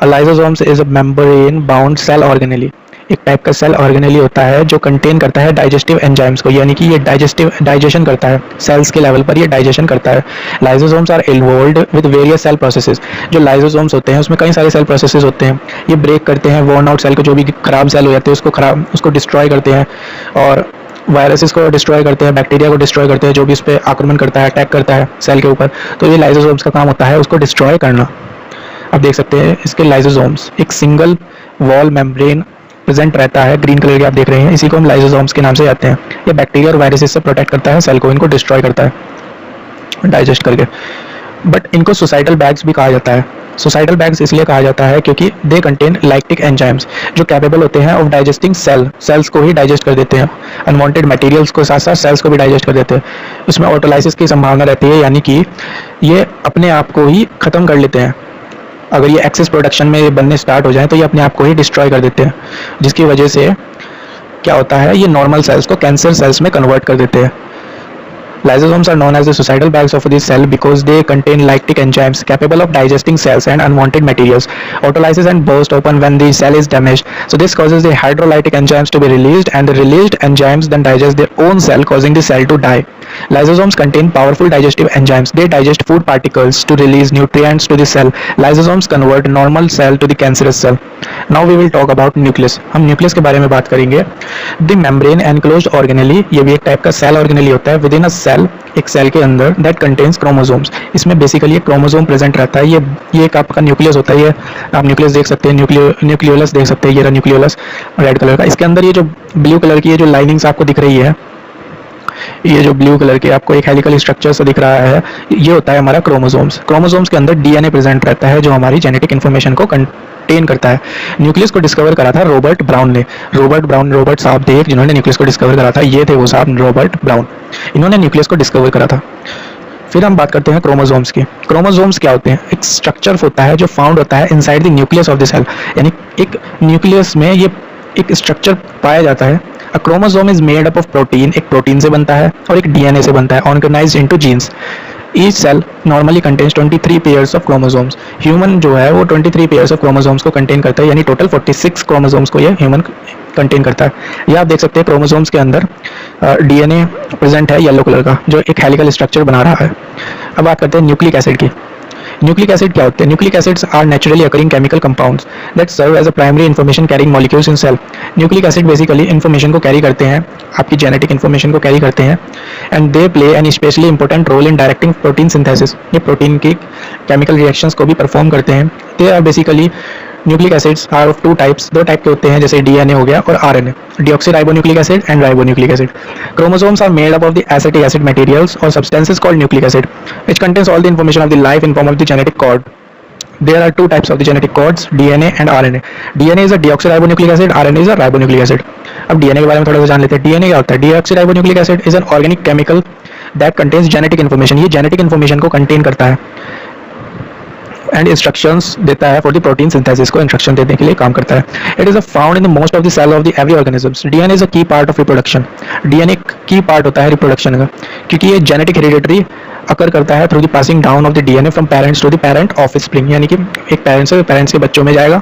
Lysosomes is a membrane bound cell organelle. एक टाइप का सेल ऑर्गेनेली होता है जो कंटेन करता है डाइजेस्टिव एंजाइम्स को, यानी कि ये डाइजेशन करता है, सेल्स के लेवल पर ये डाइजेशन करता है। Lysosomes are involved with various cell processes. जो लाइसोसोम्स होते हैं उसमें कई सारे सेल प्रोसेसेस होते हैं। ये ब्रेक करते हैं वॉर्न आउट सेल को, जो भी खराब सेल हो जाते हैं उसको डिस्ट्रॉय करते हैं, और वायरसेस को डिस्ट्रॉय करते हैं, बैक्टीरिया को डिस्ट्रॉय करते हैं, जो भी इस पर आक्रमण करता है, अटैक करता है सेल के ऊपर। तो ये लाइसोसोम्स का काम होता है उसको डिस्ट्रॉय करना। आप देख सकते हैं इसके लाइसोसोम्स, एक सिंगल वॉल मेम्ब्रेन प्रेजेंट रहता है, ग्रीन कलर के आप देख रहे हैं, इसी को हम लाइसोसोम्स के नाम से जाते हैं। ये बैक्टीरिया और वायरसेस से प्रोटेक्ट करता है सेल को, इनको डिस्ट्रॉय करता है डाइजेस्ट करके। बट इनको सोसाइटल बैग्स भी कहा जाता है। सोसाइटल बैग्स इसलिए कहा जाता है क्योंकि दे कंटेन लाइक्टिक एंजाइम्स जो कैपेबल होते हैं ऑफ डाइजेस्टिंग सेल्स को ही डाइजेस्ट कर देते हैं, अनवांटेड मटेरियल्स को साथ साथ सेल्स को भी डाइजेस्ट कर देते हैं। उसमें ऑटोलाइसिस की संभावना रहती है, यानी कि ये अपने आप को ही ख़त्म कर लेते हैं। अगर ये एक्सेस प्रोडक्शन में बनने स्टार्ट हो जाए तो ये अपने आप को ही डिस्ट्रॉय कर देते हैं, जिसकी वजह से क्या होता है, ये नॉर्मल सेल्स को कैंसर सेल्स में कन्वर्ट कर देते हैं। Lysosomes are known as the suicidal bags of the cell because they contain lactic enzymes capable of digesting cells and unwanted materials. Autolysis and burst open when the cell is damaged. So this causes the hydrolytic enzymes to be released, and the released enzymes then digest their own cell, causing the cell to die. Lysosomes contain powerful digestive enzymes. They digest food particles to release nutrients to the cell. Lysosomes convert normal cell to the cancerous cell. Now we will talk about nucleus. हम nucleus के बारे में बात करेंगे. The membrane enclosed organelle, ये भी एक type का cell organelle होता है within a cell, एक सेल के अंदर, दैट कंटेन्स क्रोमोसोम्स। इसमें बेसिकली एक क्रोमोसोम प्रेजेंट रहता है। ये एक आपका न्यूक्लियस होता है। ये आप न्यूक्लियस देख सकते हैं, न्यूक्लियोलस देख सकते हैं, ये रहा न्यूक्लियोलस रेड कलर का। इसके अंदर ये जो ब्लू कलर की ये जो लाइनिंग्स आपको दिख रही है, ये जो ब्लू कलर के आपको एक हेलिकल स्ट्रक्चर से दिख रहा है, ये होता है हमारा क्रोमोसोम्स। क्रोमोसोम्स के अंदर डीएनए प्रेजेंट रहता है जो हमारी जेनेटिक इन्फॉर्मेशन को कंटेन करता है। न्यूक्लियस को डिस्कवर करा था रॉबर्ट ब्राउन ने। रॉबर्ट साहब थे जिन्होंने न्यूक्लियस को डिस्कवर करा था, ये थे वो साहब रॉबर्ट ब्राउन। इन्होंने न्यूक्लियस को डिस्कवर करा था। फिर हम बात करते हैं क्रोमोसोम्स की। क्रोमोसोम्स क्या होते हैं? एक स्ट्रक्चर होता है जो फाउंड होता है inside the nucleus of the cell, यानी एक न्यूक्लियस में ये एक स्ट्रक्चर पाया जाता है। A chromosome is made up of protein, एक प्रोटीन से बनता है और एक डीएनए से बनता है, organized into genes. Each cell normally contains 23 pairs of chromosomes. Human जो है वो 23 पेयर्स ऑफ क्रोमोसोम्स को कंटेन करता है, यानी टोटल 46 क्रोमोसोम्स को ये ह्यूमन कंटेन करता है। ये आप देख सकते हैं क्रोमोसोम्स के अंदर डीएनए प्रेजेंट है येलो कलर का, जो एक हेलिकल स्ट्रक्चर बना रहा है। अब बात करते हैं न्यूक्लिक एसिड की। न्यूक्लिक एसिड क्या होते हैं? Nucleic acids are naturally occurring chemical compounds that serve as a primary information carrying molecules in cell. Nucleic acid basically information को कैरी करते हैं, आपकी जेनेटिक इन्फॉर्मेशन को कैरी करते हैं, and they play an especially important role in directing protein synthesis. ये protein की chemical reactions को भी परफॉर्म करते हैं। They are basically nucleic acids are of two types, दो टाइप के होते हैं, जैसे डीएनए हो गया और RNA, deoxyribonucleic acid and ribonucleic acid. Chromosomes are made up of the acetic acid materials or substances called nucleic acid, which contains all the information of the life in form of the genetic code. There are two types of the genetic codes, DNA and RNA. DNA is a deoxyribonucleic acid, RNA is a ribonucleic acid. अब DNA के बारे में थोड़ा सा जान लेते हैं। DNA क्या होता है? Deoxyribonucleic acid is an organic chemical that contains genetic information. ये genetic information को contain करता है एंड इंस्ट्रक्शंस देता है फॉर द प्रोटीन सिंथेसिस, को इंस्ट्रक्शन देने के लिए काम करता है। It is found in the most of the cell of the every organisms. DNA is a key part of reproduction. DNA key part होता है रिप्रोडक्शन का, क्योंकि ये जेनेटिक हेरिडिटरी अकर करता है through the passing down of the DNA from parents to the parent offspring, यानी कि एक पेरेंट्स से पेरेंट्स के बच्चों में जाएगा,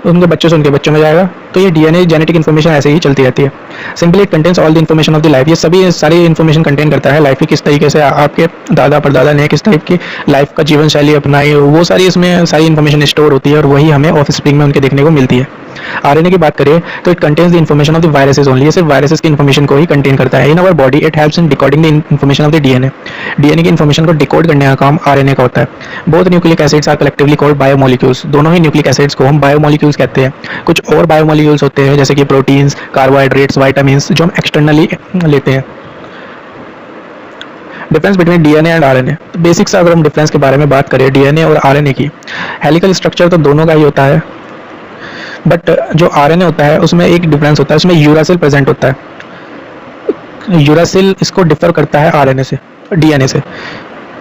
उनके बच्चों से उनके बच्चों में जाएगा। तो ये डीएनए जेनेटिक इन्फॉर्मेशन ऐसे ही चलती रहती है। Simply it contains all the information of the life. ये सभी सारी इन्फॉर्मेशन कंटेन करता है लाइफ की, किस तरीके से आपके दादा परदादा ने किस टाइप की लाइफ का जीवन शैली अपनाई, वो सारी इसमें सारी इन्फॉर्मेशन स्टोर होती है और वही हमें ऑफस्प्रिंग में उनके देखने को मिलती है। आरएनए की बात करें तो it contains the information of the viruses only. ये सिर्फ वायरसेस की इन्फॉर्मेशन को ही कंटेन करता है। In our body it helps in decoding the information of the DNA. DNA की इन्फॉर्मेशन को डिकोड करने का काम आरएनए का होता है। Both nucleic acids are collectively called biomolecules. दोनों ही न्यूक्लिक एसिड्स को हम बायोमोलिक्यूल्स कहते हैं। कुछ और बायोमोलिक्यूल्स होते हैं जैसे कि प्रोटीन्स, कार्बोहाइड्रेट्स, विटामिन्स, जो हम एक्सटर्नली लेते हैं। Difference between DNA and RNA. Basic सा अगर हम डिफरेंस के बारे में बात करें डीएनए और आरएनए की, हेलिकल स्ट्रक्चर तो दोनों का ही होता है, बट जो आरएनए होता है उसमें एक डिफरेंस होता है, उसमें यूरासिल प्रेजेंट होता है। यूरासिल इसको डिफर करता है आरएनए से, डीएनए से।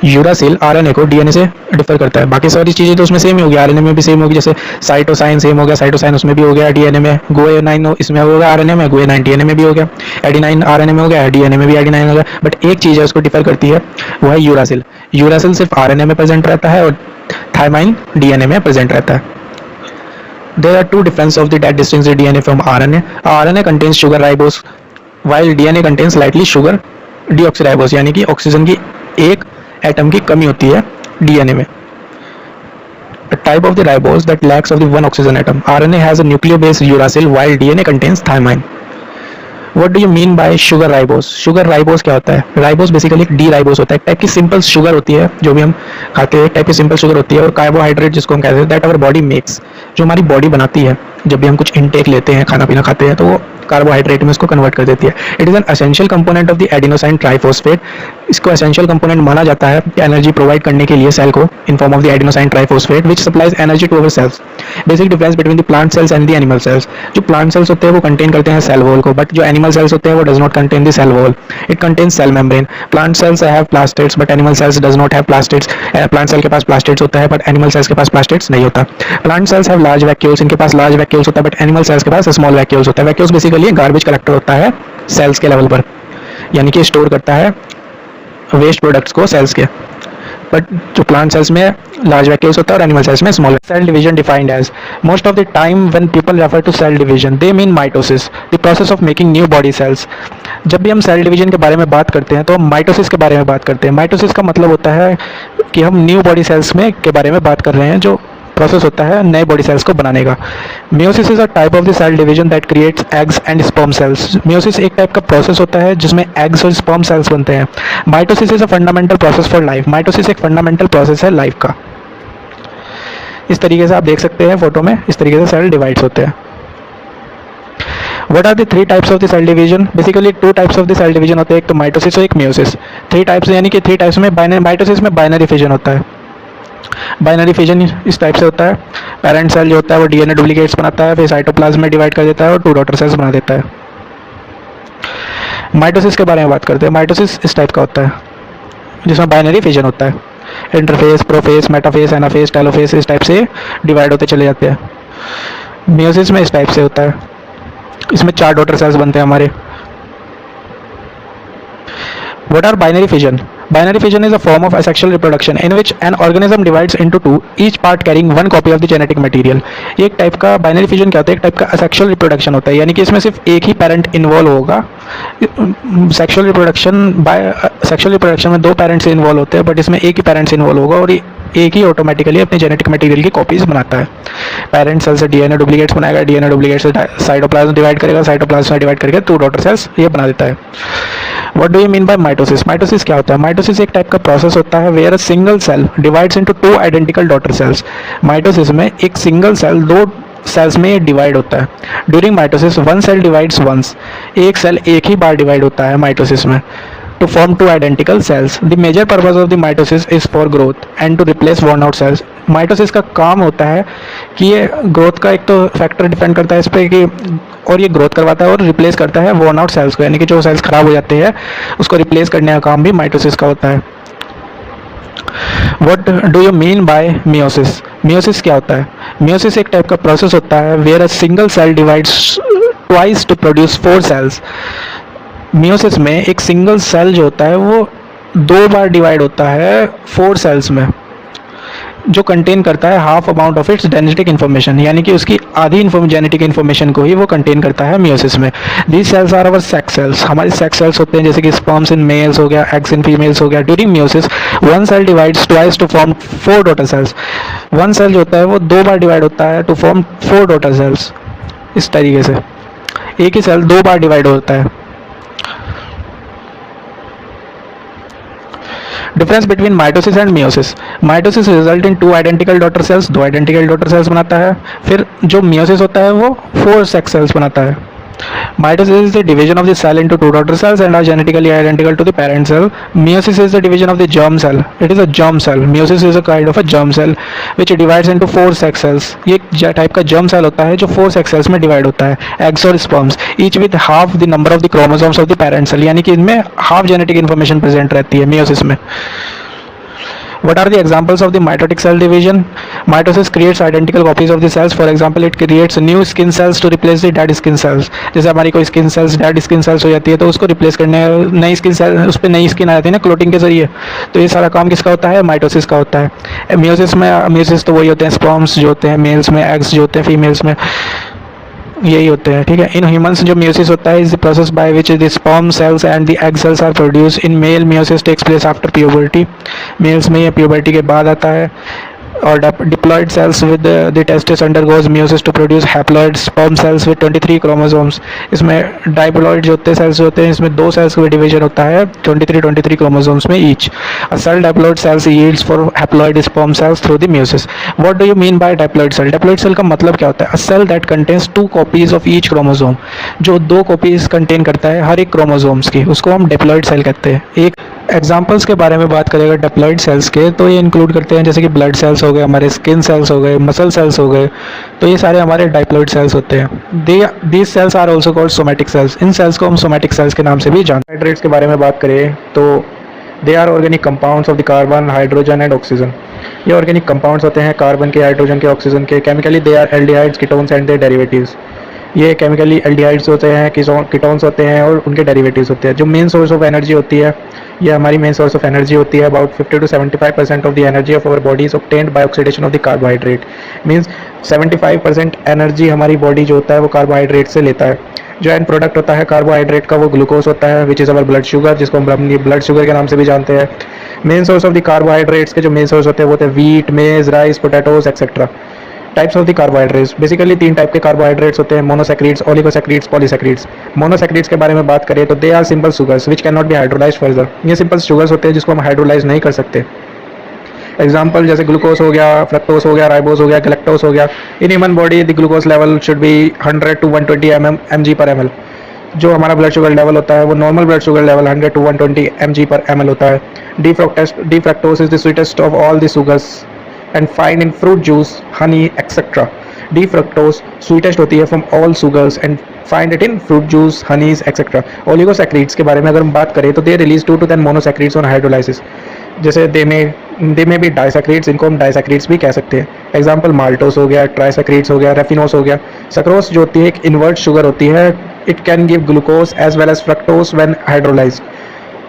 यूरासिल आरएनए को डीएनए से डिफर करता है। बाकी सारी चीज़ें तो उसमें सेम ही होगी, आरएनए में भी सेम होगी, जैसे साइटोसाइन सेम हो गया, साइटोसाइन उसमें भी हो गया डीएनए में, गुआनिन इसमें हो गया आरएनए में, गुआनिन डीएनए में भी हो गया, एडेनाइन आरएनए में हो गया, डीएनए में भी एडेनाइन हो गया। बट एक चीज़ है उसको डिफर करती है, वो है यूरासिल। यूरासिल सिर्फ आरएनए में प्रेजेंट रहता है और थायमाइन डीएनए में प्रेजेंट रहता है। There are two differences of the that distinguish the DNA from RNA. RNA contains sugar ribose, while DNA contains slightly sugar deoxyribose, यानी कि ऑक्सीजन की एक एटम की कमी होती है डीएनए में। A type of the ribose that lacks of the one oxygen atom. RNA has a nucleobase uracil while DNA contains thymine. What do you mean by sugar ribose? Sugar ribose क्या होता है? Ribose basically एक D ribose होता है, एक type की simple sugar होती है जो भी हम खाते हैं, एक टाइप की सिंपल शुगर होती है, और कार्बोहाइड्रेट जिसको हम कहते हैं दैट आवर बॉडी मेक्स, जो हमारी बॉडी बनाती है जब भी हम कुछ इनटेक लेते हैं, खाना पीना खाते हैं, तो वो कार्बोहाइड्रेट में उसको कन्वर्ट कर देती है। It is an essential component of the adenosine triphosphate. इसको एसेंशियल कंपोनेंट माना जाता है एनर्जी प्रोवाइड करने के लिए सेल को in form of the adenosine triphosphate which supplies energy to our cells. Basic difference between the plant cells and the animal cells, जो plant cells होते हैं वो कंटेन करते हैं सेल वॉल को, बट जो एनिमल सेल्स होते हैं वो does not contain the cell wall, it contains cell membrane. Plant cells have plastids but animal cells does not have plastids. Plant cell के पास प्लास्टिड्स होता है बट एनिमल सेल्स के पास plastids नहीं होता। Plant cells have large vacuoles, इनके पास large vacuoles होता है, but animal sales के पास स्मॉल वैक्यूल्स होता है। वैक्यूल्स बेसिकली गार्बेज कलेक्टर होता है सेल्स के लेवल पर, यानी कि स्टोर करता है वेस्ट प्रोडक्ट्स को सेल्स के, बट जो प्लांट सेल्स में लार्ज वैक्यूल्स होता है और एनिमल सेल्स में small. Cell division defined as, most of the time when people refer to cell division they mean mitosis, the process of making new body cells. जब भी हम cell division के बारे में बात करते हैं तो हम माइटोसिस के बारे में बात करते हैं। माइटोसिस का मतलब होता है कि हम न्यू बॉडी सेल्स में के बारे में बात कर रहे हैं, जो प्रोसेस होता है नए बॉडी सेल्स को बनाने का। Meiosis is a type of the cell division that creates eggs and sperm cells. Meiosis एक टाइप का प्रोसेस होता है जिसमें एग्स और स्पर्म सेल्स बनते हैं। Mitosis is a fundamental process for life. Mitosis एक फंडामेंटल प्रोसेस है लाइफ का। इस तरीके से आप देख सकते हैं फोटो में, इस तरीके से सेल डिवाइड्स होते हैं। What are the three types of the cell division? Basically two types of the cell division होते हैं, एक तो माइटोसिस और एक मियोसिस। थ्री टाइप्स यानी कि थ्री टाइप्स में माइटोसिस में बाइनरी फिजन होता है। बाइनरी फिजन इस टाइप से होता है, पेरेंट सेल जो होता है वो डीएनए डुप्लीकेट्स बनाता है, फिर साइटोप्लाज्म में डिवाइड कर देता है और टू डॉटर सेल्स बना देता है। माइटोसिस के बारे में बात करते हैं। माइटोसिस इस टाइप का होता है जिसमें बाइनरी फिजन होता है, इंटरफेस, प्रोफेस, मेटाफेस, एनाफेस, टेलोफेस इस टाइप से डिवाइड होते चले जाते हैं। मियोसिस में इस टाइप से होता है, इसमें 4 डॉटर सेल्स बनते हैं हमारे। What are binary fission? Binary fission is a form of asexual reproduction in which an organism divides into two, each part carrying one copy of the genetic material. ये एक type का binary fission क्या होता है? एक type का asexual reproduction होता है, यानी कि इसमें सिर्फ एक ही पेरेंट इन्वॉल्व होगा। सेक्सुअल रिप्रोडक्शन में 2 पेरेंट्स इन्वॉल्व होते हैं, बट इसमें एक ही पेरेंट्स इन्वॉल्व होगा और एक ही ऑटोमेटिकली अपने जेनेटिक मटेरियल की कॉपीज बनाता है। पेरेंट सेल से डीएनए डुप्लीकेट्स बनाएगा, डीएनए डुप्लीकेट से साइटोप्लाज्म डिवाइड करेगा, साइटोप्लाज्म से डिवाइड करके 2 डॉटर सेल्स ये बना देता है। What do you mean by mitosis? Mitosis क्या होता है? माइटोसिस एक टाइप का प्रोसेस होता है where a single cell divides into 2 identical daughter cells. Mitosis में एक सिंगल सेल 2 सेल्स में डिवाइड होता है। During mitosis one cell divides once, एक सेल एक ही बार डिवाइड होता है माइटोसिस में, to form 2 identical cells. The major purpose of the mitosis is for growth and to replace worn out cells. Mitosis का काम होता है कि ये ग्रोथ का एक तो फैक्टर डिपेंड करता है इस पर कि, और ये ग्रोथ करवाता है और रिप्लेस करता है वर्न आउट सेल्स को, यानी कि जो सेल्स खराब हो जाते हैं उसको रिप्लेस करने का काम भी माइटोसिस का होता है। What do you mean by meiosis? Meiosis क्या होता है? Meiosis एक टाइप का प्रोसेस होता है where a single cell divides twice to produce 4 cells. Meiosis में एक सिंगल सेल जो होता है वो 2 बार डिवाइड होता है 4 सेल्स में, जो कंटेन करता है half amount of its genetic information, यानी कि उसकी आधी जेनेटिक इन्फॉर्मेशन को ही वो कंटेन करता है मियोसिस में। These cells are our sex cells. हमारे सेक्स सेल्स होते हैं जैसे कि स्पर्म्स इन मेल्स हो गया, एग्स इन फीमेल्स हो गया। During meiosis one cell divides twice to form 4 daughter cells. One cell जो होता है वो 2 बार डिवाइड होता है टू फॉर्म 4 डॉटर सेल्स। इस तरीके से एक ही सेल 2 बार डिवाइड होता है। Difference between mitosis and meiosis. Mitosis result in 2 identical daughter sales, 2 identical daughter sales बनाता है। फिर जो मियोसिस होता है वो 4 सेक्स सेल्स बनाता है। Mitosis is the division of the cell into 2 daughter cells and are genetically identical to the parent cell. Meiosis is the division of the germ cell. It is a germ cell. Meiosis is a kind of a germ cell which divides into 4 sex cells. ये एक type का germ cell होता है जो 4 sex cells में divide होता है, eggs और sperms, each with half the number of the chromosomes of the parent cell. यानी कि इनमें half genetic information present रहती है meiosis में। What are the examples of the mitotic cell division? Mitosis creates identical copies of the cells. For example, it creates new skin cells to replace the dead skin cells. जैसे हमारी कोई skin cells dead skin cells हो जाती है तो उसको replace करने नई स्किन सेल, उस पर नई स्किन आ जाती है ना क्लोटिंग के जरिए। तो ये सारा काम किसका होता है? माइटोसिस का होता है। मियोसिस तो वही होते हैं, स्पर्म्स जो होते हैं मेल्स में, एग्स जो होते हैं फीमेल्स में, यही होते हैं, ठीक है। इन ह्यूमंस जो मियोसिस होता है is the process by which the sperm cells and the egg cells are produce. In male meiosis takes place after puberty. Males में ये प्यूबर्टी के बाद आता है। or diploid cells with the testis undergoes meiosis to produce haploid sperm cells with 23 chromosomes. इसमें diploid जो होते हैं cells होते हैं, इसमें दो cells का division होता है 23 chromosomes में each. A cell diploid cells yields for haploid sperm cells through the meiosis. What do you mean by diploid cell? Diploid cell का मतलब क्या होता है? A cell that contains 2 copies of each chromosome, जो 2 copies contain करता है हर एक chromosomes की, उसको हम diploid cell कहते हैं. एक एग्जाम्पल्स के बारे में बात करें अगर डिप्लॉइड सेल्स के, तो ये इंक्लूड करते हैं जैसे कि ब्लड सेल्स हो गए, हमारे स्किन सेल्स हो गए, मसल सेल्स हो गए, तो ये सारे हमारे डिप्लॉइड सेल्स होते हैं. These cells are also called somatic cells. इन सेल्स को हम सोमैटिक सेल्स के नाम से भी जानते हैं. हाइड्रेट्स के बारे में बात करें तो they are organic compounds of the carbon, hydrogen and oxygen. ये ऑर्गेनिक कंपाउंड्स होते हैं कार्बन के, हाइड्रोजन के, ऑक्सीजन के. Chemically they are aldehydes, ketones and their derivatives. ये केमिकली एल्डिहाइड्स होते हैं, कीटोन्स होते हैं और उनके डेरिवेटिव्स होते हैं. जो मेन सोर्स ऑफ एनर्जी होती है, ये हमारी मेन सोर्स ऑफ एनर्जी होती है. About 50 to 75% of the energy of our body is obtained by oxidation of the carbohydrate. Means 75% energy हमारी बॉडी जो होता है वो कार्बोहाइड्रेट से लेता है. जो एंड प्रोडक्ट होता है कार्बोहाइड्रेट का वो ग्लूकोज होता है, which is our blood sugar, जिसको हम अपनी ब्लड शुगर के नाम से भी जानते हैं. Main source of the carbohydrates के जो मेन सोर्स होते हैं वो होते हैं वीट, मेज, rice, potatoes etcetera. Types of the carbohydrates, basically 3 type के कार्बोहाइड्रेट्स होते हैं: मोनोसैकराइड्स, ओलिगोसैकराइड्स, पॉलीसैकराइड्स. मोनोसैकराइड्स के बारे में बात करें तो they are simple sugars which can not be hydrolysed further. ये सिंपल शुगर्स होते हैं जिसको हम हाइड्रोलाइज नहीं कर सकते. एग्जाम्पल जैसे ग्लूकोज हो गया, फ्रक्टोज हो गया, राइबोज हो गया, गैलेक्टोज हो गया. In human body the glucose level should be 100 to 120 mg/ml. जो हमारा ब्लड शुगर लेवल होता है वो normal blood sugar level 100 to 120 mg/ml होता है. D fructose is the sweetest of all the sugars and find in fruit juice, honey, etc. D fructose sweetest होती है from all sugars and find it in fruit juice, honeys, etc. Oligosaccharides के बारे में अगर हम बात करें तो they release 2 to 10 monosaccharides on hydrolysis. जैसे they may be disaccharides, इनको हम disaccharides भी कह सकते हैं. एग्जाम्पल माल्टोस हो गया, ट्राइसैकराइड्स हो गया, रेफिनोस हो गया. सक्रोस जो होती है एक इन्वर्ट शुगर होती है. It can give glucose as well as fructose when hydrolysed.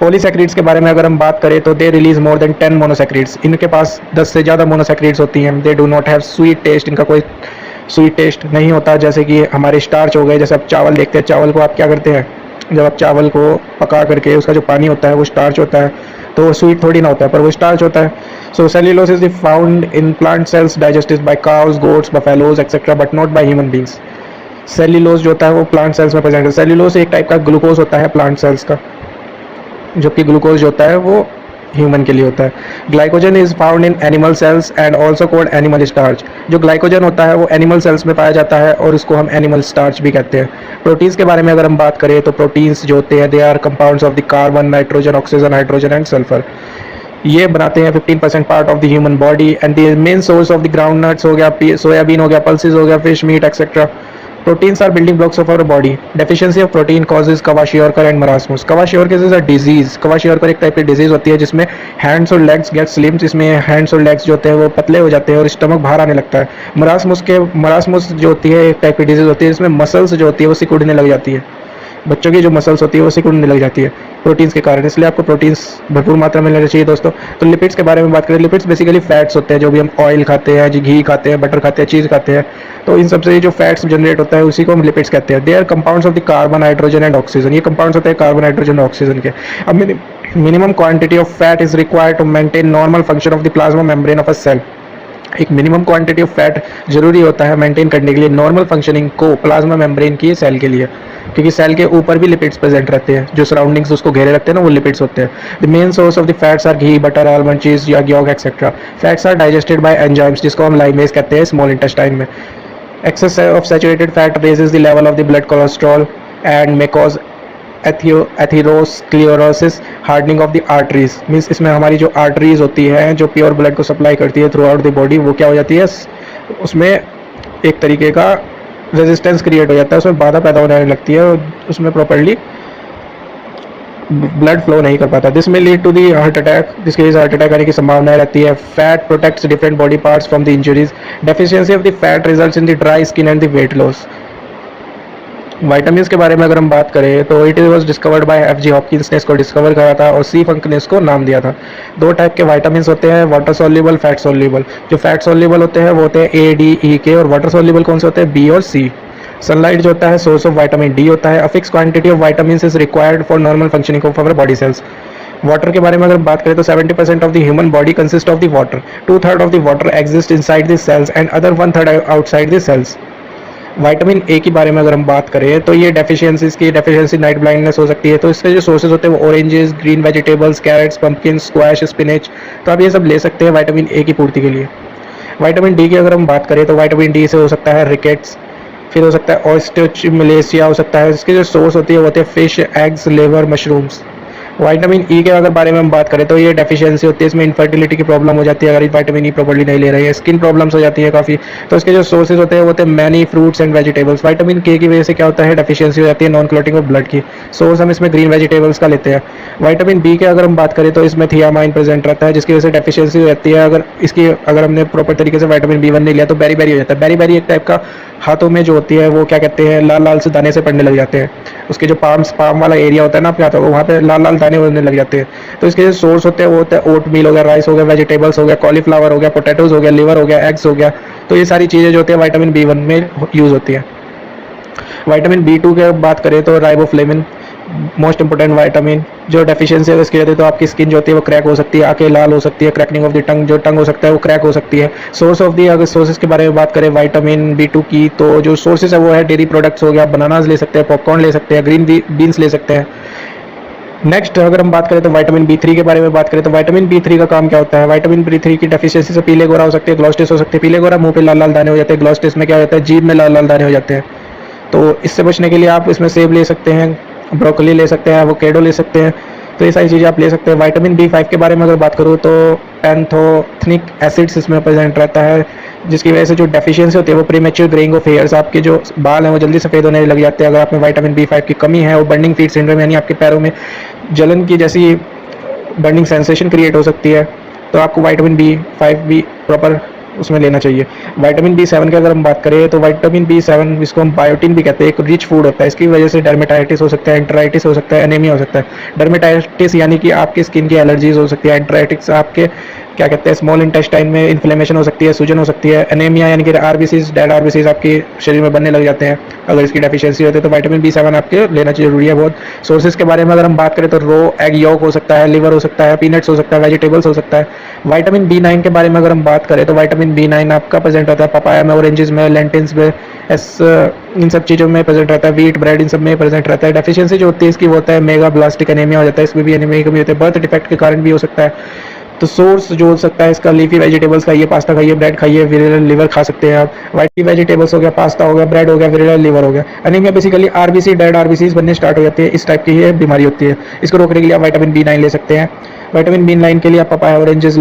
Polysaccharides के बारे में अगर हम बात करें तो they release more than 10 monosaccharides. इनके पास 10 से ज़्यादा मोनोसैकराइड्स होती हैं. They do not have sweet taste, इनका कोई स्वीट टेस्ट नहीं होता. जैसे कि हमारे स्टार्च हो गए, जैसे आप चावल देखते हैं, चावल को आप क्या करते हैं, जब आप चावल को पका करके उसका जो पानी होता है वो स्टार्च होता है, तो वो स्वीट थोड़ी ना होता है पर वो स्टार्च होता है. So cellulose is found in plant cells digested by cows, goats, buffaloes etcetera but not by human beings. Cellulose जो होता है वो प्लांट सेल्स में प्रेजेंट है. सेल्यूलोज एक टाइप का ग्लूकोज होता है प्लांट सेल्स का, जबकि ग्लूकोज जो होता है वो ह्यूमन के लिए होता है. Glycogen is found in animal cells and also called animal starch. जो ग्लाइकोजन होता है वो एनिमल सेल्स में पाया जाता है और उसको हम एनिमल स्टार्च भी कहते हैं. प्रोटीन्स के बारे में अगर हम बात करें तो प्रोटीन्स जो होते हैं they are compounds of the carbon, nitrogen, oxygen, hydrogen and sulphur. ये बनाते हैं 15% part of the human body and the main source of the ground nuts हो गया, सोयाबीन हो गया, पल्सेस हो गया, fish, meat etcetera. Proteins are building blocks of our body. Deficiency of protein causes kwashiorkor and marasmus. Kwashiorkor is a disease. Kwashiorkor एक type की disease होती है जिसमें हैंड्स और लेग्स गेट स्लिम्ड. इसमें हैंड्स और लेग्स जो होते हैं वो पतले हो जाते हैं और स्टमक बाहर आने लगता है. मरासमुस जो होती है एक टाइप की डिजीज होती है जिसमें मसल्स जो होती है वो सिकुड़ने लग जाती है. बच्चों की जो मसल्स होती है वो सिकुड़ने लग जाती है प्रोटीन्स के कारण. इसलिए आपको प्रोटीन्स भरपूर मात्रा में लेना चाहिए दोस्तों. तो लिपिड्स के बारे में बात करें, लिपिड्स बेसिकली फैट्स होते हैं जो भी हम ऑयल खाते हैं, घी खाते हैं, बटर खाते हैं, चीज़ खाते हैं, तो इन सबसे जो फैट्स जनरेट होता है उसी को हम लिपिड्स कहते हैं. They are compounds of the carbon, hydrogen and oxygen. ये कंपाउंड्स होते हैं कार्बन, हाइड्रोजन और ऑक्सीजन के. अब minimum quantity of fat is required to maintain normal function of the plasma membrane of a cell. एक minimum quantity of fat जरूरी होता है मेंटेन करने के लिए नॉर्मल फंक्शनिंग को प्लाज्मा मेम्ब्रेन की सेल के लिए, क्योंकि सेल के ऊपर भी लिपिड्स प्रेजेंट रहते हैं. जो सराउंडिंग्स उसको घेरे रखते हैं ना वो लिपिड्स होते हैं. The main source of the fats are ghee, butter, almond, cheese या योग etcetera. Fats are digested by enzymes जिसको हम लाइमेज कहते हैं स्मॉल इंटेस्टाइन में. Excess of saturated fat raises the level of the blood cholesterol and may cause atherosclerosis, hardening of the arteries. Means इसमें हमारी जो आर्टरीज होती है जो प्योर ब्लड को सप्लाई करती है थ्रू आउट द बॉडी, वो क्या हो जाती है, उसमें एक तरीके का रेजिस्टेंस क्रिएट हो जाता है, उसमें बाधा पैदा होने लगती है और उसमें प्रॉपर्ली ब्लड फ्लो नहीं कर पाता. This may lead to the heart attack, जिसके वजह से हार्ट अटैक आने की संभावना रहती है. Fat protects different body parts from the injuries. Deficiency of the fat results in the dry skin and the weight loss. Vitamins के बारे में अगर हम बात करें तो it was discovered by F G. Hopkins ने इसको डिस्कवर करा था और सी फंक ने इसको नाम दिया था. 2 टाइप के वाइटामिन्स होते हैं, वाटर सॉल्युबल, फैट सॉल्युबल. जो फैट सॉल्युबल होते हैं वो होते हैं ए, डी, ई, के, और वाटर सॉल्युबल कौन से होते हैं, बी और सी. सनलाइट जो होता है सोर्स ऑफ विटामिन डी होता है. A fix quantity of vitamins is required for normal functioning of our body cells. Water के बारे में अगर बात करें तो 70% of the human body consist of the water, 2/3 of the water exist inside the cells and other 1/3 outside the cells. Vitamin A के बारे में अगर हम बात करें तो ये डेफिशिएंसी नाइट ब्लाइंडनेस हो सकती है। तो इसके जो सोर्सेज होते हैं वो oranges, green vegetables, carrots, pumpkin, squash, spinach, तो आप ये सब ले सकते हैं विटामिन ए की पूर्ति के लिए। विटामिन डी की अगर हम बात करें तो विटामिन डी से हो सकता है रिकेट्स, फिर हो सकता है ऑस्टियोमलेशिया हो सकता है। इसके जो सोर्स होती है वो होते हैं fish, eggs, liver, mushrooms. Vitamin E के अगर बारे में हम बात करें तो ये डेफिशिएंसी होती है, इसमें इनफर्टिलिटी की प्रॉब्लम हो जाती है अगर विटामिन ई प्रॉपर्ली नहीं ले रहे हैं, स्किन प्रॉब्लम्स हो जाती है काफ़ी। तो इसके जो सोर्सेज होते हैं वो होते हैं many fruits and vegetables. Vitamin के की वजह से क्या होता है, डेफिशिएंसी हो जाती है नॉन क्लॉटिंग ऑफ ब्लड की। सोर्स हम इसमें ग्रीन वेजिटेबल्स का लेते हैं। विटामिन बी के अगर हम बात करें तो इसमें थियामाइन प्रेजेंट रहता है, जिसकी वजह से डेफिशिएंसी हो जाती है। अगर हमने प्रॉपर तरीके से विटामिन बी वन नहीं लिया तो बेरी बेरी हो जाता है। बेरी बेरी एक टाइप का हाथों में जो होती है वो क्या कहते हैं, लाल लाल से दाने से पड़ने लग जाते हैं। उसके जो पाम वाला एरिया होता है ना आपके हाथों को, वहाँ पे लाल लाल दाने होने लग जाते हैं। तो इसके जो सोर्स होते हैं वो होते हैं ओट मील हो गया, राइस हो गया, वेजिटेबल्स हो गया, कॉलीफ्लावर हो गया, पोटैटोज हो गया, लिवर हो गया, एग्स हो गया। तो ये सारी चीज़ें जो होती है विटामिन बी वन में यूज़ होती है। विटामिन बी टू की बात करें तो राइबोफ्लेविन मोस्ट इंपोर्टेंट विटामिन, जो डेफिशिएंसी है इसकी रहती है तो आपकी स्किन जो होती है वो क्रैक हो सकती है, आंखें लाल हो सकती है, क्रैकनिंग ऑफ द टंग, जो टंग हो सकता है वो क्रैक हो सकती है। सोर्स ऑफ दी, अगर सोर्सेज के बारे में बात करें विटामिन बी टू की, तो जो सोर्सेज है वो है डेयरी प्रोडक्ट्स हो गया, बनानाज ले सकते हैं, पॉपकॉर्न ले सकते हैं, ग्रीन बीन्स ले सकते हैं। नेक्स्ट अगर हम बात करें तो विटामिन बी थ्री के बारे में बात करें तो विटामिन बी थ्री का काम क्या होता है। विटामिन बी थ्री की डेफिशिएंसी से पीले गोरा हो सकते हैं, ग्लोस्टिस हो सकते हैं। पीले गोरा मुंह पे लाल लाल दाने हो जाते हैं, ग्लोस्टिस में क्या होता है, जीभ में लाल लाल दाने हो जाते हैं। तो इससे बचने के लिए आप इसमें सेब ले सकते हैं, ब्रोकली ले सकते हैं, एवोकेडो ले सकते हैं। तो ये सारी चीज़ें आप ले सकते हैं। विटामिन बी फाइव के बारे में अगर बात करूँ तो पैंथोथेनिक एसिड्स इसमें प्रेजेंट रहता है, जिसकी वजह से जो डेफिशिएंसी होती है वो प्रीमेच्योर ग्रेइंग ऑफ हेयर्स, आपके जो बाल हैं वो जल्दी सफ़ेद होने लग जाते हैं अगर आप में विटामिन बी फाइव की कमी है। और बर्निंग फीट सिंड्रोम यानी आपके पैरों में जलन की जैसी बर्निंग सेंसेशन क्रिएट हो सकती है, तो आपको विटामिन बी फाइव भी प्रॉपर उसमें लेना चाहिए। विटामिन बी सेवन की अगर हम बात करें तो विटामिन बी सेवन, जिसको हम बायोटिन भी कहते हैं, एक रिच फूड होता है। इसकी वजह से डर्मेटाइटिस हो सकता है, एंटराइटिस हो सकता है, एनीमिया हो सकता है। डर्मेटाइटिस यानी कि आपकी स्किन की एलर्जीज हो सकती है, एंटराइटिस आपके क्या कहते हैं स्मॉल इंटेस्टाइन में इन्फ्लेमेशन हो सकती है, सूजन हो सकती है। एनीमिया यानी कि आरबीसीज, डेड आरबीसीज आपके शरीर में बनने लग जाते हैं अगर इसकी डेफिशिएंसी होती है। तो विटामिन बी सेवन आपके लेना जरूरी है बहुत। सोर्सेज के बारे में अगर हम बात करें तो रो एग यॉक हो सकता है, लिवर हो सकता है, पीनट्स हो सकता है, वेजिटेबल्स हो सकता है। विटामिन बी नाइन के बारे में अगर हम बात करें तो विटामिन बी नाइन आपका प्रेजेंट रहता है पपाया में, ऑरेंजेस में, लेंटिल्स में, इन सब चीज़ों में प्रेजेंट रहता है, व्हीट, ब्रेड, इन सब में प्रेजेंट रहता है। डेफिशिएंसी जो होती है इसकी वो होता है मेगा ब्लास्टिक एनीमिया हो जाता है, इसमें भी एनीमिया कमी होती है, बर्थ डिफेक्ट के कारण भी हो सकता है। तो सोर्स जो हो सकता है इसका लीफी वेजिटेबल्स खाइए, पास्ता खाइए, ब्रेड खाइए, विरेनल लिवर खा सकते हैं आप। वाइट वेजिटेबल्स हो गया, पास्ता हो गया, ब्रेड हो गया, विरेनल लिवर हो गया। Anaemia basically RBC, dead RBCs बनने स्टार्ट हो जाती है, इस टाइप की ये बीमारी होती है। इसको रोकने के लिए आप विटामिन बी नाइन ले सकते हैं। विटामिन बी नाइन के लिए आप पपाया, ऑरेंजेस,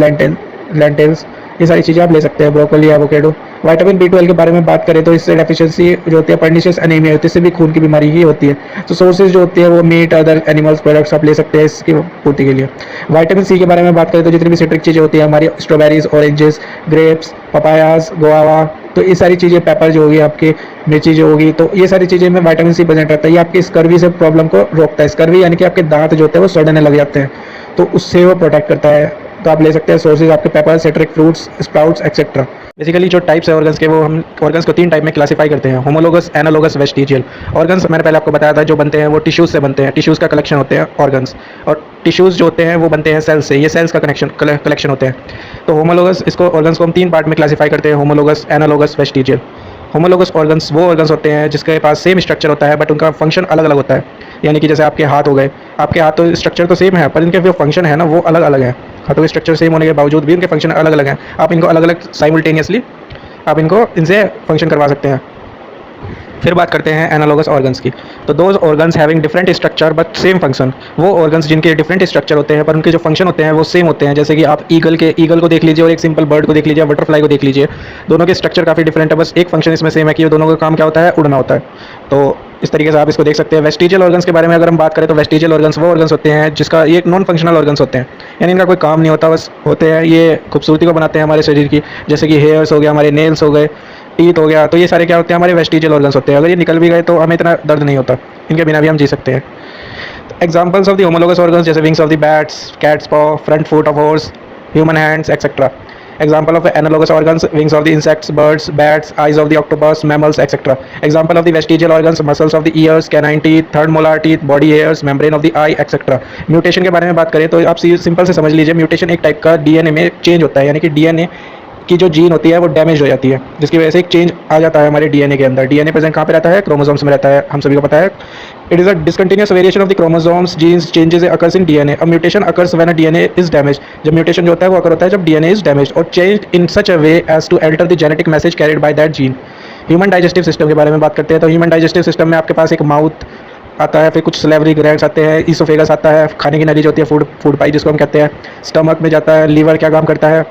लेंटिल्स, ये सारी चीज़ें आप ले सकते हैं, ब्रोकली, एवोकेडो। विटामिन बी 12 के बारे में बात करें तो इससे डेफिशिएंसी जो होती है पर्निशियस एनीमिया होती है, इससे भी खून की बीमारी ही होती है। तो सोर्सेज जो होती है वो मीट, अदर एनिमल्स प्रोडक्ट्स आप ले सकते हैं इसकी पूर्ति के लिए। विटामिन सी के बारे में बात करें तो जितनी भी सिट्रिक चीज़ें होती है हमारी, strawberries, oranges, grapes, papayas, guava, तो ये सारी चीज़ें, पेपर जो होगी आपकी, मिर्ची जो होगी, तो ये सारी चीज़ें में विटामिन सी प्रेजेंट रहता है। ये आपकी स्कर्वी से प्रॉब्लम को रोकता है। स्कर्वी यानी कि आपके दांत जो होते हैं वो सड़ने लग जाते हैं, तो उससे वो प्रोटेक्ट करता है। तो आप ले सकते हैं सोर्सेज आपके paper, citric fruits, sprouts, etcetera. Basically जो टाइप्स है ऑर्गन्स के, वो हम ऑर्गन्स को 3 टाइप में क्लासीफाई करते हैं, होमोलोगस, एनालोगस, वेस्टिजियल। ऑर्गन्स मैंने पहले आपको बताया था जो बनते हैं वो टिश्यूज से बनते हैं, टिश्यूज का कलेक्शन होते हैं ऑर्गन्स, और टिश्यूज जो होते हैं वो बनते हैं सेल्स से, ये सेल्स का कलेक्शन होते हैं। तो होमोलोगस, इसको ऑर्गन्स को हम 3 पार्ट में क्लासीफाई करते हैं, homologous, analogous, vestigial. Homologous organs वो ऑर्गन्स होते हैं जिसके पास सेम स्ट्रक्चर होता है बट उनका फंक्शन अलग अलग होता है। यानी कि जैसे आपके हाथ हो गए, आपके हाथ तो स्ट्रक्चर तो सेम है पर इनके जो फंक्शन है ना वो अलग अलग है। हाथों के स्ट्रक्चर सेम होने के बावजूद भी इनके फंक्शन अलग अलग हैं। आप इनको अलग अलग साइमल्टेनियसली आप इनको इनसे फंक्शन करवा सकते हैं। फिर बात करते हैं एनालोगस ऑर्गन्स की। तो those organs having different structure but same function, वो ऑर्गन्स जिनके डिफरेंट स्ट्रक्चर होते हैं पर उनके जो फंक्शन होते हैं वो सेम होते हैं। जैसे कि आप ईगल को देख लीजिए और एक सिंपल बर्ड को देख लीजिए, बटरफ्लाई को देख लीजिए, दोनों के स्ट्रक्चर काफ़ी डिफरेंट है, बस एक फंक्शन इसमें सेम है कि दोनों का काम क्या होता है, उड़ना होता है। तो इस तरीके से आप इसको देख सकते हैं। वेस्टिजियल ऑर्गन्स के बारे में अगर हम बात करें तो वेस्टिजियल ऑर्गन्स वो ऑर्गन्स होते हैं जिसका ये एक नॉन फंक्शनल ऑर्गन्स होते हैं, यानी इनका कोई काम नहीं होता, बस होते हैं, ये खूबसूरती को बनाते हैं हमारे शरीर की। जैसे कि हेयर्स हो गया, हमारे नेल्स हो गए, टीथ हो गया, तो ये सारे क्या होते हैं, हमारे वेस्टिजियल ऑर्गन्स होते हैं। अगर ये निकल भी गए तो हमें इतना दर्द नहीं होता, इनके बिना भी हम जी सकते हैं। Examples of the homologous organs जैसे wings of the bats, cats paw, front foot of horse, human hands, etcetera. Example of analogous organs: wings of the insects, birds, bats, eyes of the octopus, mammals, etc. Example of the vestigial organs: muscles of the ears, canine teeth, third molar teeth, body hairs, membrane of the eye, etc. Mutation के बारे में बात करें तो आप simple से समझ लीजिए, म्यूटेशन एक टाइप का डीएनए में चेंज होता है, यानी कि डीएनए की जो जीन होती है वो डैमेज हो जाती है, जिसकी वजह से एक चेंज आ जाता है हमारे डीएनए के अंदर। डीएनए प्रेजेंट कहाँ पे रहता है? क्रोमोसोम्स में रहता है, हम सभी को पता है। It is a discontinuous variation of the chromosomes genes changes occurs in DNA. A mutation occurs when a DNA is damage. जब म्यूटेशन जो होता है वो अकर होता है जब डीएनए इज डैमेज और changed in such a way as to alter the genetic message carried by that gene. Human digestive system के बारे में बात करते हैं तो ह्यूमन डाइजेस्टिव सिस्टम में आपके पास एक माउथ आता है, फिर कुछ सलेवरी ग्लैंड्स आते हैं, ईसोफेगस आता है, खाने की नली जो होती है फूड पाइप जिसको हम कहते हैं, स्टमक में जाता है। लीवर क्या काम करता है?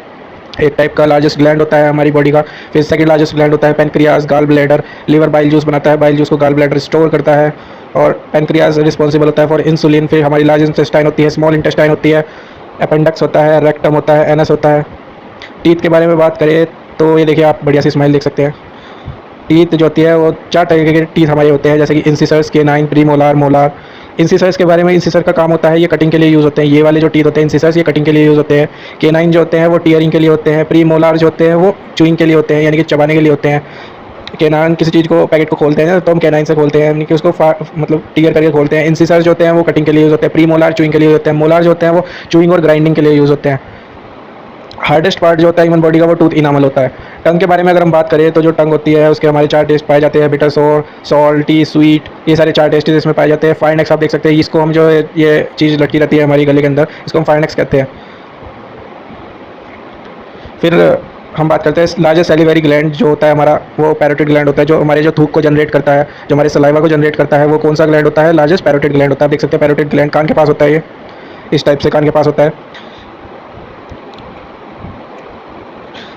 एक टाइप का लार्जेस्ट ग्लैंड होता है हमारी बॉडी का। फिर सेकंड लार्जेस्ट ग्लैंड होता है pancreas, gall bladder. Liver bile juice बनाता है, बाइल जूस को गाल ब्लैडर स्टोर करता है और पेनक्रियाज रिस्पॉन्सिबल होता है फॉर इंसुलिन। फिर हमारी लार्ज इंटेस्टाइन होती है, स्मॉल इंटेस्टाइन होती है, अपेंडिक्स होता है, रेक्टम होता है, एनस होता है। टीथ के बारे में बात करें तो ये देखिए, आप बढ़िया सी स्माइल देख सकते हैं। टीथ जो होती है वो 4 तरीके के टीथ हमारे होते हैं, जैसे कि इंसिसर्स, केनाइन, प्रीमोलार, मोलार। इंसिसर्स के बारे में, इंसिसर का काम होता है ये कटिंग के लिए यूज़ होते हैं। ये वाले जो टीथ होते हैं इंसिसर्स, ये कटिंग के लिए यूज़ होते हैं। केनाइन जो होते हैं वो टीयरिंग के लिए होते हैं। प्रीमोलार जो होते हैं वो चुइंग के लिए होते हैं, यानी कि चबाने के लिए होते हैं। केनाइन किसी चीज़ को, पैकेट को खोलते हैं तो हम केनाइन से खोलते हैं, यानी कि उसको मतलब टीयर करके खोलते हैं। इंसिसर्स जो होते हैं वो कटिंग के लिए यूज़ होते हैं। प्रीमोलार चुइंग के लिए होते हैं। मोलार जो होते हैं वो चुइंग और ग्राइंडिंग के लिए यूज़ होते हैं। हार्डेस्ट पार्ट जो होता है ह्यूमन बॉडी का वो टूथ इनामल होता है। टंग के बारे में अगर हम बात करें तो जो टंग होती है उसके हमारे 4 टेस्ट पाए जाते हैं: बिटर, सोर, सॉल्टी, स्वीट। ये सारे 4 टेस्ट इसमें पाए जाते हैं। फाइनेक्स आप देख सकते हैं, इसको हम जो ये चीज़ लटकी रहती है हमारी गले के अंदर, इसको हम फाइनेक्स कहते हैं। फिर हम बात करते हैं लार्जेस्ट सैलिवरी ग्लैंड जो होता है हमारा, वो पैरोटिड ग्लैंड होता है, जो हमारे जो थूक को जनरेट करता है, जो हमारे सलाइवा को जनरेट करता है। वो कौन सा ग्लैंड होता है? लार्जेस्ट पैरोटिड ग्लैंड होता है। आप देख सकते हैं पैरोटिड ग्लैंड कान के पास होता है, ये इस टाइप से कान के पास होता है।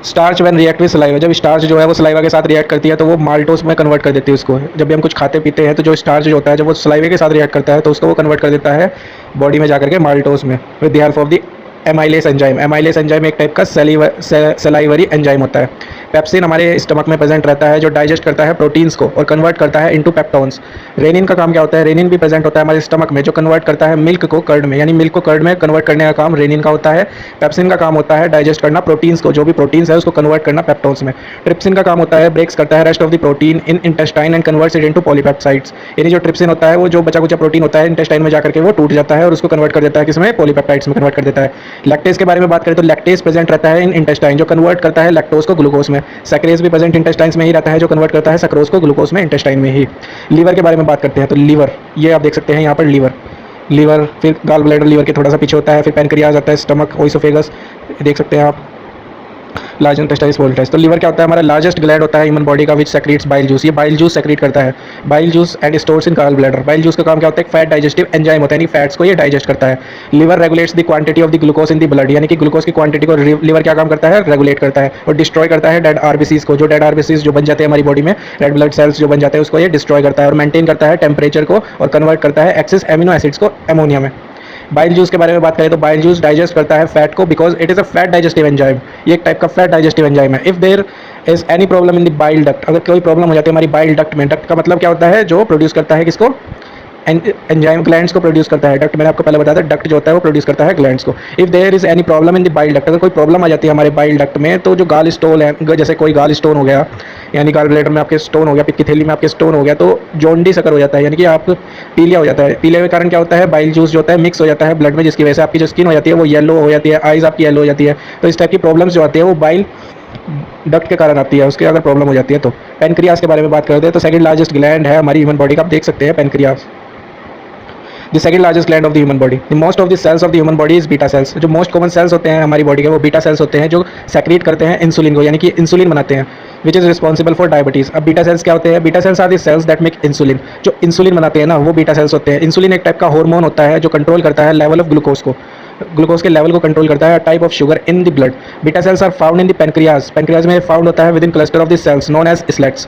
Starch when react with saliva, जब स्टार्च जो है वो सलाइवा के साथ रिएक्ट करती है तो वो माल्टोस में कन्वर्ट कर देती है उसको। जब भी हम कुछ खाते पीते हैं तो जो स्टार्च जो होता है जब वो सलाइवे के साथ रिएक्ट करता है तो उसको वो कन्वर्ट कर देता है बॉडी में जाकर के माल्टोस में, with the help of the amylase enzyme. Amylase enzyme एक टाइप का सलाइवरी एंजाइम होता है। पेप्सिन हमारे स्टमक में प्रेजेंट रहता है जो डाइजेस्ट करता है प्रोटीन्स को और कन्वर्ट करता है इनटू पेप्टोन्स। रेनिन का काम क्या होता है? रेनिन भी प्रेजेंट होता है हमारे स्टमक में, जो कन्वर्ट करता है मिल्क को कर्ड में, यानी मिल्क को कर्ड में कन्वर्ट करने का काम रेनिन का होता है। पेप्सिन का काम होता है डाइजेस्ट करना प्रोटीन्स को, जो भी प्रोटीन्स है उसको कन्वर्ट करना पेप्टोन्स में। ट्रिप्सिन का काम होता है ब्रेक्स करता है rest of the protein in intestine and converts it into polypeptides. यानी जो ट्रिप्सिन होता है वो जो बचा कुचा प्रोटीन होता है इंटेस्टाइन में जाकर के वो टूट जाता है और उसको कन्वर्ट कर देता है किसमें? पॉलीपेप्टाइड्स में कन्वर्ट कर देता है। लैक्टेज के बारे में बात करें तो लैक्टेज प्रेजेंट रहता है इन इंटेस्टाइन, जो कन्वर्ट करता है लैक्टोज को ग्लूकोज में। सैक्रेज भी प्रेजेंट इंटेस्टाइन्स में ही रहता है, जो कन्वर्ट करता है सक्रोज को ग्लूकोज में इंटेस्टाइन में ही। लीवर के बारे में बात करते हैं तो लीवर, ये आप देख सकते हैं यहाँ पर लीवर, फिर गाल ब्लैडर लीवर के थोड़ा सा पीछे होता है, फिर पैनक्रियाज आता है, स्टमक, ओइसोफेगस देख सकते हैं आप, लार्ज इंटेस्टाइन, स्मॉल इंटेस्टाइन। तो लीवर क्या होता है? हमारा लार्जेस्ट ग्लैंड होता है ह्यूमन बॉडी का विच सेक्रेट्स बाइल जूस। ये बाइल जूस सेक्रेट करता है, bile juice and stores in gall bladder. Bile juice का काम क्या होता है? एक फैट डाइजेस्टिव एंजाइम होता है, यानी फैट्स को ये डाइजेस्ट करता है। Liver regulates the quantity of the glucose in the blood, यानी कि ग्लूकोज की क्वांटिटी को लिवर क्या काम करता है? रेगुलेट करता है। और डिस्ट्रॉय करता है डेड आरबीसीज को, जो डेड आरबीसीज जो बन जाते हैं हमारी बॉडी में, रेड ब्लड सेल्स जो बन जाते हैं उसको ये डिस्ट्रॉय करता है और मेंटेन करता है टेम्परेचर को और कन्वर्ट करता है एक्सेस एमिनो एसिड्स को अमोनिया में। बाइल जूस के बारे में बात करें तो बाइल जूस डाइजेस्ट करता है फैट को because it is a fat digestive enzyme. ये एक टाइप का फैट डाइजेस्टिव एंजाइम है। If there is any problem in the bile duct, अगर कोई प्रॉब्लम हो जाती है हमारी बाइल डक्ट में, डक्ट का मतलब क्या होता है? जो प्रोड्यूस करता है किसको? एंजाइम ग्लैंड्स को प्रोड्यूस करता है। डक्ट मैंने आपको पहले बताया था, डक्ट जो होता है वो प्रोड्यूस करता है ग्लैंड्स को। If there is any problem in the bile duct, अगर कोई प्रॉब्लम आ जाती है हमारे बाइल डक्ट में तो जो गाल स्टोन है, जैसे कोई गाल स्टोन हो गया, यानी गाल ब्लैडर में आपके स्टोन हो गया, पित्त की थैली में आपके स्टोन हो गया, तो जॉन्डिस अगर हो जाता है, यानी कि आप पीलिया हो जाता है। पीलिया के कारण क्या होता है? बाइल जूस जो होता है मिक्स हो जाता है ब्लड में, जिसकी वजह से आपकी जो स्किन हो जाती है वो येलो हो जाती है, आइज आपकी येलो हो जाती है। तो इस टाइप की प्रॉब्लम्स जो आती है वो बाइल डक्ट के कारण आती है, उसके अगर प्रॉब्लम हो जाती है तो। पेनक्रियाज के बारे में बात करते हैं तो सेकंड लार्जेस्ट ग्लैंड है हमारी ह्यूमन बॉडी का, आप देख सकते हैं pancreas, the second largest gland of the human body. The most of the cells of the human body is beta cells. जो मोस्ट कॉमन सेल्स होते हैं हमारी बॉडी के वो बीटा सेल्स होते हैं, जो सेक्रेट करते हैं इंसुलिन को, यानी कि इंसुलिन बनाते हैं, which is responsible for diabetes. अब बीटा सेल्स क्या होते हैं? Beta cells are the cells that make insulin. जो इंसुलिन बनाते हैं ना वो बीटा सेल्स होते हैं। इंसुलिन एक टाइप का हार्मोन होता है जो कंट्रोल करता है लेवल ऑफ ग्लूकोज को, ग्लूकोज के लेवल को कंट्रोल करता है, type of sugar in the blood. Beta cells are found in the pancreas, pancreas में फाउंड होता है within cluster of the cells known as islets.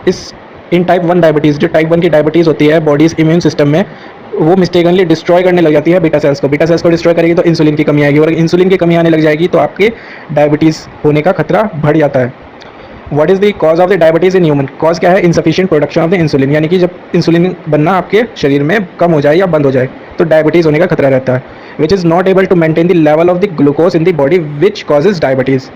इस इन टाइप 1 डायबिटीज़, जो टाइप 1 की डायबिटीज़ होती है बॉडीज इम्यून सिस्टम में, वो मिस्टेकनली डिस्ट्रॉय करने लग जाती है बीटा सेल्स को। बीटा सेल्स को डिस्ट्रॉय करेगी तो इंसुलिन की कमी आएगी, और इंसुलिन की कमी आने लग जाएगी तो आपके डायबिटीज़ होने का खतरा बढ़ जाता है। What is the cause of the diabetes in human? Cause क्या है? Insufficient production of the insulin, यानी कि जब इंसुलिन बनना आपके शरीर में कम हो जाए या बंद हो जाए तो डायबिटीज़ होने का खतरा रहता है। Which is not able to maintain the level of the glucose in the body which causes diabetes.